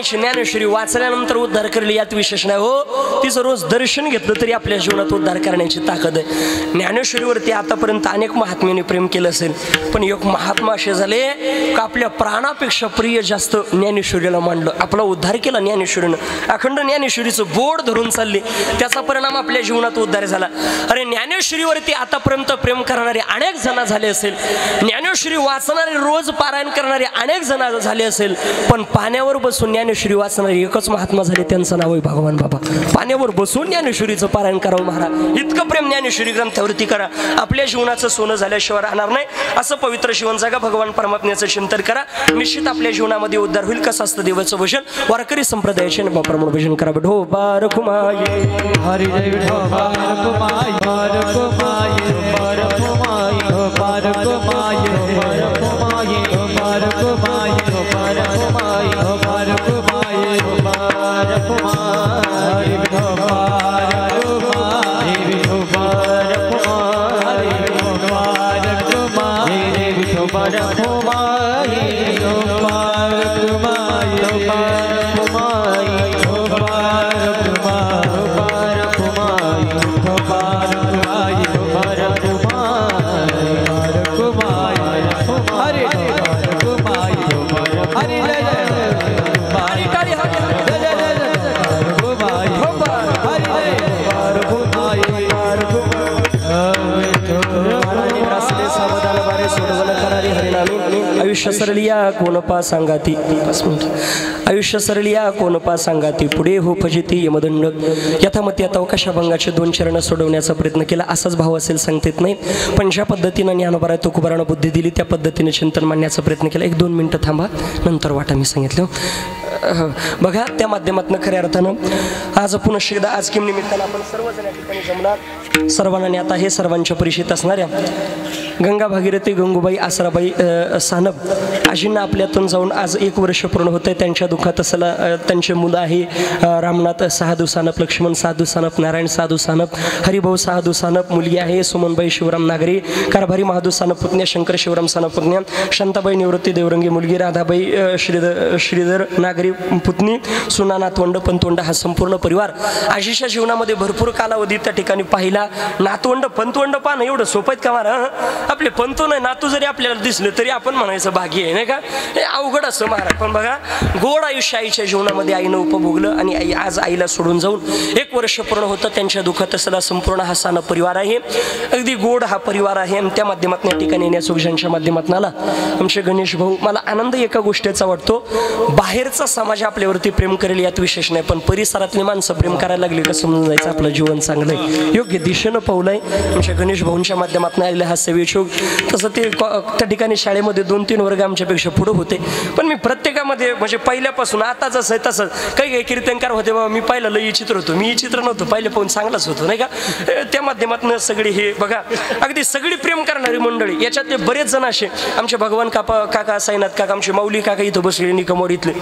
ज्ञानेश्वरी वाचल्यानंतर उद्धार करेल यात विशेष नाही. हो तिचं रोज दर्शन घेतलं तरी आपल्या जीवनात उद्धार करण्याची ताकद आहे. ज्ञानेश्वरीवरती आतापर्यंत अनेक महात्म्यांनी प्रेम केलं असेल, पण एक महात्मा असे झाले का आपल्या प्राणापेक्षा प्रिय जास्त ज्ञानेश्वरीला मांडलं, आपला उद्धार केला ज्ञानेश्वरीनं. अखंड ज्ञानेश्वरीचं बोर्ड धरून चालले, त्याचा परिणाम आपल्या जीवनात उद्धार झाला. अरे ज्ञानेश्वरीवरती आतापर्यंत प्रेम करणारे अनेक जण झाले असेल, ज्ञानेश्वरी वाचणारे रोज पारायण करणारे अनेक जण झाले असेल, पण पाण्यावर बसून ज्ञानेश्वरी वाचणारे एकच महात्मा झाले, त्यांचं नाव आहे भगवान बाबा. पाण्यावर बसून ज्ञानेश्वरीचं पारायण करावं महाराज. इतकं प्रेम ज्ञानेश्वरी ग्रंथावरती करा, आपल्या जीवनाचं सोनं झाल्याशिवाय राहणार नाही. असं पवित्र जीवन जगा, भगवान परमात्म्याचं चिंतन करा, निश्चित आपल्या जीवनामध्ये उद्धार होईल. कसं असतं देवाचं भजन, वारकरी संप्रदायाचे प्रमाण भजन करा. विठो बारकुमाये हरी जय विठो बारकुमाये बारकुमाये बारकुमाये बारकुमाये बारकुमाये बारकुमाये बारकुमाये बारकुमाये बारकुमाये विठो बारकुमाये विठो बारकुमाये विठो बारकुमाये विठो बारकुमाये विठो आयुष्य सरलिया कोण पा सांगाती, आयुष्य सरलिया कोण पा सांगाती, पुढे हो फजिती यमदंड. यथामती आता अवकाशाभंगाचे 2 चरण सोडवण्याचा प्रयत्न केला. असाच भाव असेल सांगतेत नाही, पण ज्या पद्धतीनं ज्ञानोबा तुकोबारानं बुद्धी दिली त्या पद्धतीने चिंतन मांडण्याचा प्रयत्न केला. 1-2 मिनटं थांबा, नंतर वाटा मी सांगितलं. बघा त्या माध्यमातून खऱ्या अर्थानं आज पुन्हा एकदा आज किम निमित्तानं आपण सर्वजण या ठिकाणी जमणार. सर्वांना आता हे सर्वांच्या परिचित असणाऱ्या गंगा भागीरथी गंगूबाई आसराबाई सानप आजींना आपल्यातून जाऊन आज 1 वर्ष पूर्ण होत आहे. त्यांच्या दुःखात असला त्यांचे मुलं आहे रामनाथ साधू सानप, लक्ष्मण साधू सानप, नारायण साधू सानप, हरिभाऊ साधू सानप, मुलगी आहे सुमनबाई शिवराम नागरी, कारभारी महादू सानप पुतण्या, शंकर शिवराम सानप पुतण्या, शांताबाई निवृत्ती देवरंगी मुलगी, राधाबाई श्रीधर नागरी घरी पुतणी सुना नातवंड पंतवंड हा संपूर्ण परिवार आजीच्या जीवनामध्ये भरपूर कालावधी त्या ठिकाणी पाहिला. नातवंड पंतवंड पाहणं एवढं सोपं का मारा? आपले पंतू नाही नातू जरी आपल्याला दिसले तरी आपण म्हणायचं भाग्य आहे नाही का? हे अवघड असं महाराज. पण बघा गोड आयुष्य आईच्या जीवनामध्ये आईनं उपभोगलं आणि आई आज आईला सोडून जाऊन 1 वर्ष पूर्ण होतं. त्यांच्या दुःखात असलेला संपूर्ण हा साना परिवार आहे. अगदी गोड हा परिवार आहे आणि त्या माध्यमातून या ठिकाणी येण्याच्या माध्यमातून आला आमचे गणेश भाऊ. मला आनंद एका गोष्टीचा वाटतो, बाहेरचा समाज आपल्यावरती प्रेम करेल यात विशेष नाही, पण परिसरातली माणसं प्रेम करायला लागली का समजून जायचं आपलं जीवन चांगलं आहे, योग्य दिशेनं पावलंय. आमच्या गणेश भाऊंच्या माध्यमातून आलेले हा सेवेशोक. तसं ते त्या ठिकाणी शाळेमध्ये 2-3 वर्ग आमच्यापेक्षा पुढे होते, पण मी प्रत्येकामध्ये म्हणजे पहिल्यापासून आता जसं आहे तसंच. काही कीर्तनकार होते बाबा, मी पहिलं लई चित्र होतो, मी चित्र नव्हतं पहिले पाहून चांगलाच होतो नाही का? त्या माध्यमातून सगळी हे बघा अगदी सगळी प्रेम करणारी मंडळी. याच्यातले बरेच जण असे आमचे भगवान काका साईनाथ काका आमचे माऊली काका इथं बसले निकमोड इथले.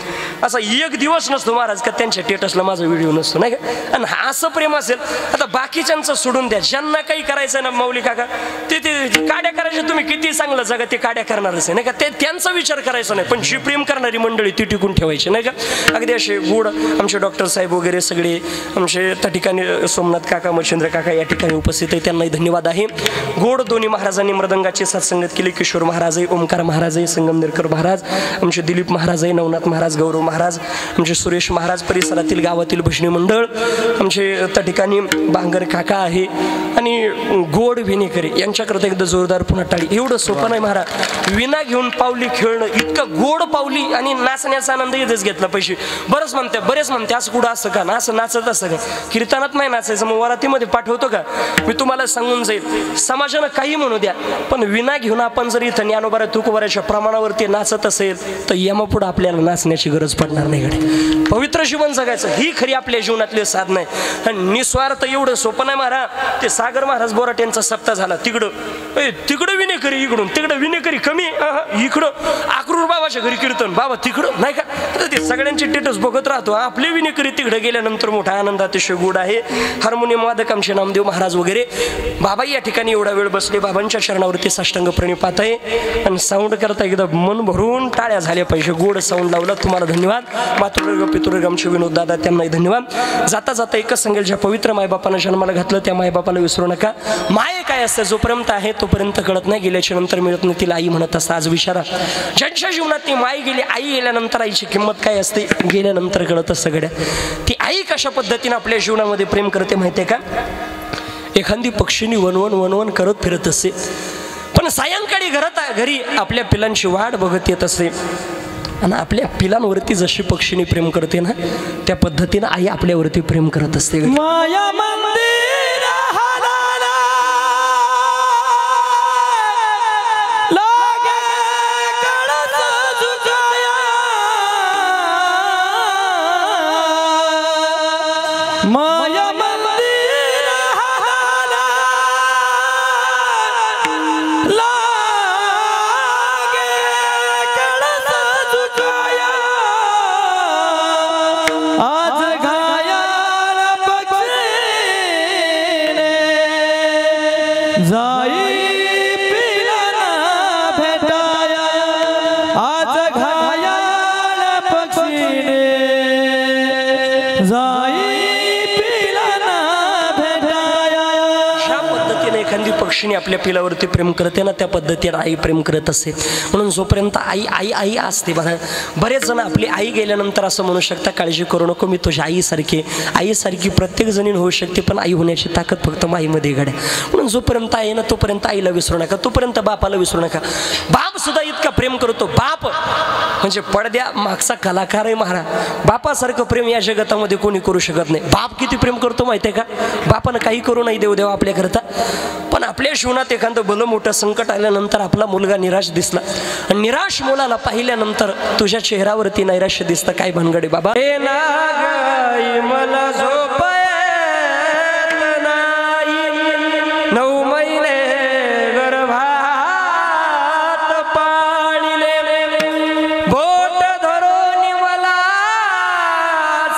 असा एक दिवस नसतो महाराज का त्यांच्या स्टेटसला माझा व्हिडिओ नसतो नाही का? आणि असं प्रेम असेल आता बाकीच्यांचं सोडून द्या, ज्यांना काही करायचं ना माऊली काका ते काड्या करायचे, तुम्ही किती चांगलं जगा ते काड्या करणारच आहे नाही का? ते त्यांचा विचार करायचा नाही, पण जी प्रेम करणारी मंडळी ती टिकून ठेवायची नाही का? अगदी असे गोड आमचे डॉक्टर साहेब वगैरे सगळे आमचे त्या ठिकाणी सोमनाथ काका मच्छिंद्र काका या ठिकाणी उपस्थित आहे, त्यांनाही धन्यवाद आहे. गोड दोन्ही महाराजांनी मृदंगाची सत्संगत केली. किशोर महाराज आहे, ओमकार महाराज आहे, संगमनेरकर महाराज, आमचे दिलीप महाराज आहे, नवनाथ महाराज, गौरव महाराज, आमचे सुरेश महाराज, परिसरातील गावातील भजनी मंडळ, आमचे त्या ठिकाणी बांगर काका आहे आणि गोड विनेकरी यांच्याकरता एकदा जोरदार पुन्हा टाळी. एवढं सोपं नाही महाराज, विना घेऊन पावली खेळणं, इतकं गोड पावली आणि नाचण्याचा आनंद इथेच घेतला पाहिजे. बरेच म्हणते असं कुठं असं का ना, असं नाचत असं का? कीर्तनात नाही नाचायचं, मग वरातीमध्ये पाठवतो का? मी तुम्हाला सांगून जाईल, समाजानं काही म्हणू द्या, पण विना घेऊन आपण जर इथं ज्ञानोबा तुकोबाराच्या प्रमाणावरती नाचत असेल तर यमापुढं आपल्याला नाचण्याची गरज पडणार नाही गडे. पवित्र जीवन जगायचं ही खरी आपल्या जीवनातली साधना आहे. आणि निस्वार्थ एवढं सोपं नाही महाराज. ते सागर महाराज बोराट यांचा सप्ताह झाला, तिकडं विनेकरी, इकडून तिकडं विनेकरी कमी, इकडं अक्रूर बाबाच्या घरी कीर्तन, बाबा तिकडं नाही का? तर ते सगळ्यांचे स्टेटस बघत राहतो. आपले विनेकरी तिकडे गेल्यानंतर मोठा आनंद अतिशय गोड आहे. हार्मोनियम वादक आमचे नामदेव महाराज वगैरे बाबा या ठिकाणी एवढा वेळ बसले, बाबांच्या चरणावरती साष्टांग प्रणिपात आहे. आणि साऊंड करता एकदा मन भरून टाळ्या झाल्या पाहिजे. गोड साऊंड लावला, तुम्हाला धन्यवाद. मातृवर्ग पितृवर्ग आमचे विनोद दादा त्यांनाही धन्यवाद. जाता जाता एकच सांगेल, ज्या पवित्र मायबापानं जन्माला घातलं त्या मायबापाला विसरू नका. माय काय असतं, जोपर्यंत आहे तोपर्यंत कळत नाही, गेल्याच्या नंतर मिळत नाही. तिला आई म्हणत असता. आज विचारा, ज्यांच्या जीवनात ती माय गेली, आई गेल्यानंतर आईची किंमत काय असते गेल्यानंतर कळत असतं गड्या. ती आई कशा पद्धतीने आपल्या जीवनामध्ये प्रेम करते माहिती आहे का? एखादी पक्षीनी वनवन करत फिरत असते, पण सायंकाळी घरी आपल्या पिलांची वाट बघत येत असते. आणि आपल्या पिलांवरती जशी पक्षीने प्रेम करते ना, त्या पद्धतीनं आई आपल्यावरती प्रेम करत असते. माया मंदिर पक्षीने आपल्या पिलावरती प्रेम करते ना, त्या पद्धतीने आई प्रेम करत असते. म्हणून जोपर्यंत आई आई आई असते बघा, बरेच जण आपली आई गेल्यानंतर असं म्हणू शकता, काळजी करू नको, मी तुझ्या आईसारखी प्रत्येक जणीन होऊ शकते, पण आई होण्याची ताकद फक्त माईमध्ये घडे. म्हणून जोपर्यंत आहे ना तोपर्यंत आईला विसरू नका, तोपर्यंत बापाला विसरू नका. बाप सुद्धा इतका प्रेम करतो. बाप म्हणजे पडद्या मागचा कलाकार आहे महाराज. बापासारखं प्रेम या जगतामध्ये कोणी करू शकत नाही. बाप किती प्रेम करतो माहिती आहे का? बापानं काही करू नाही देव आपल्याकरता, पण आपल्या जीवनात एखादं भलं मोठं संकट आल्यानंतर आपला मुलगा निराश दिसला आणि निराश मुलाला पाहिल्यानंतर तुझ्या चेहऱ्यावरती नैराश्य दिसतं. काय भानगडे बाबा? ए नागाई मला झोप येत नाही, 9 महिने गर्भात पाळिले, बोट धरून मला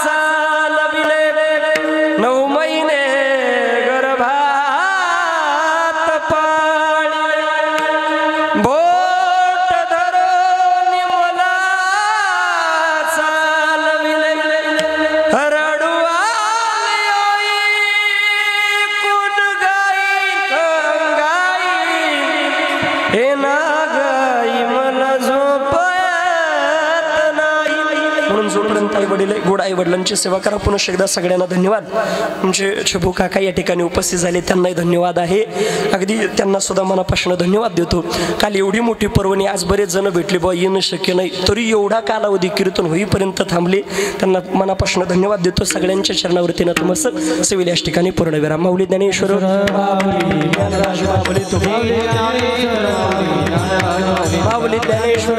चालविले, 9 महिने बोट धरून मला चाल आई वडिलांची सेवा करा. पुन्हा एकदा सगळ्यांना धन्यवाद. म्हणजे छबू काका या ठिकाणी उपस्थित झाले, त्यांनाही धन्यवाद आहे. अगदी त्यांना सुद्धा मनापासून धन्यवाद देतो. काल एवढी मोठी पर्वणी, आज बरेच जण भेटले, बुवा येणं शक्य नाही, तरी एवढा कालावधी कीर्तन होईपर्यंत थांबले, त्यांना मनापासून धन्यवाद देतो. सगळ्यांच्या चरणावरती नतमस्तक सेवेल याच ठिकाणी पूर्णविराम. माऊली ज्ञानेश्वर माऊली ज्ञानेश्वर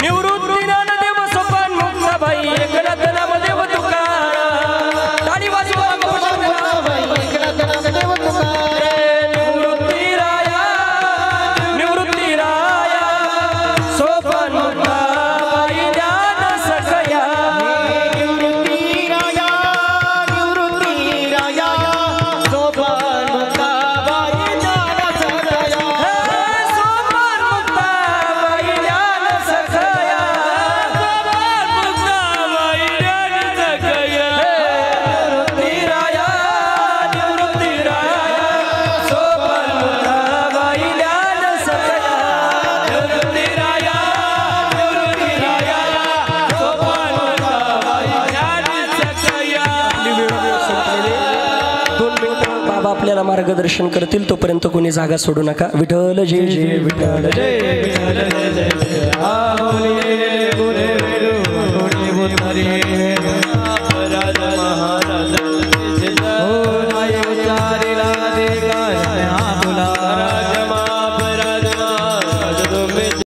निवृत्ती ज्ञानदेव सोपान मुक्ताबाई एकनाथ नामदेव तुकाराम. टाळी वाजवा निवृत्ती राया निवृत्ती राया सोपान मुक्ताबाई ज्ञान सखया. निवृत्ती राया सोपान मुक्ताबाई ज्ञान सखया. सोपान मुक्ताबाई ज्ञान सखया. सोपान मुक्ताबाई ज्ञान सखया. निवृत्ती राया निवृत्ती राया सोपान मुक्ताबाई ज्ञान सखया. निवृत्ती राया निवृत्ती राया सोपान मुक्ताबाई ज्ञान सखया. 2 मिनिटं बाबा आपल्याला मार्गदर्शन करतील, तोपर्यंत कोणी जागा सोडू नका. विठ्ठल जय जय विठ्ठल जय विठ्ठल जय जय जय. महाराज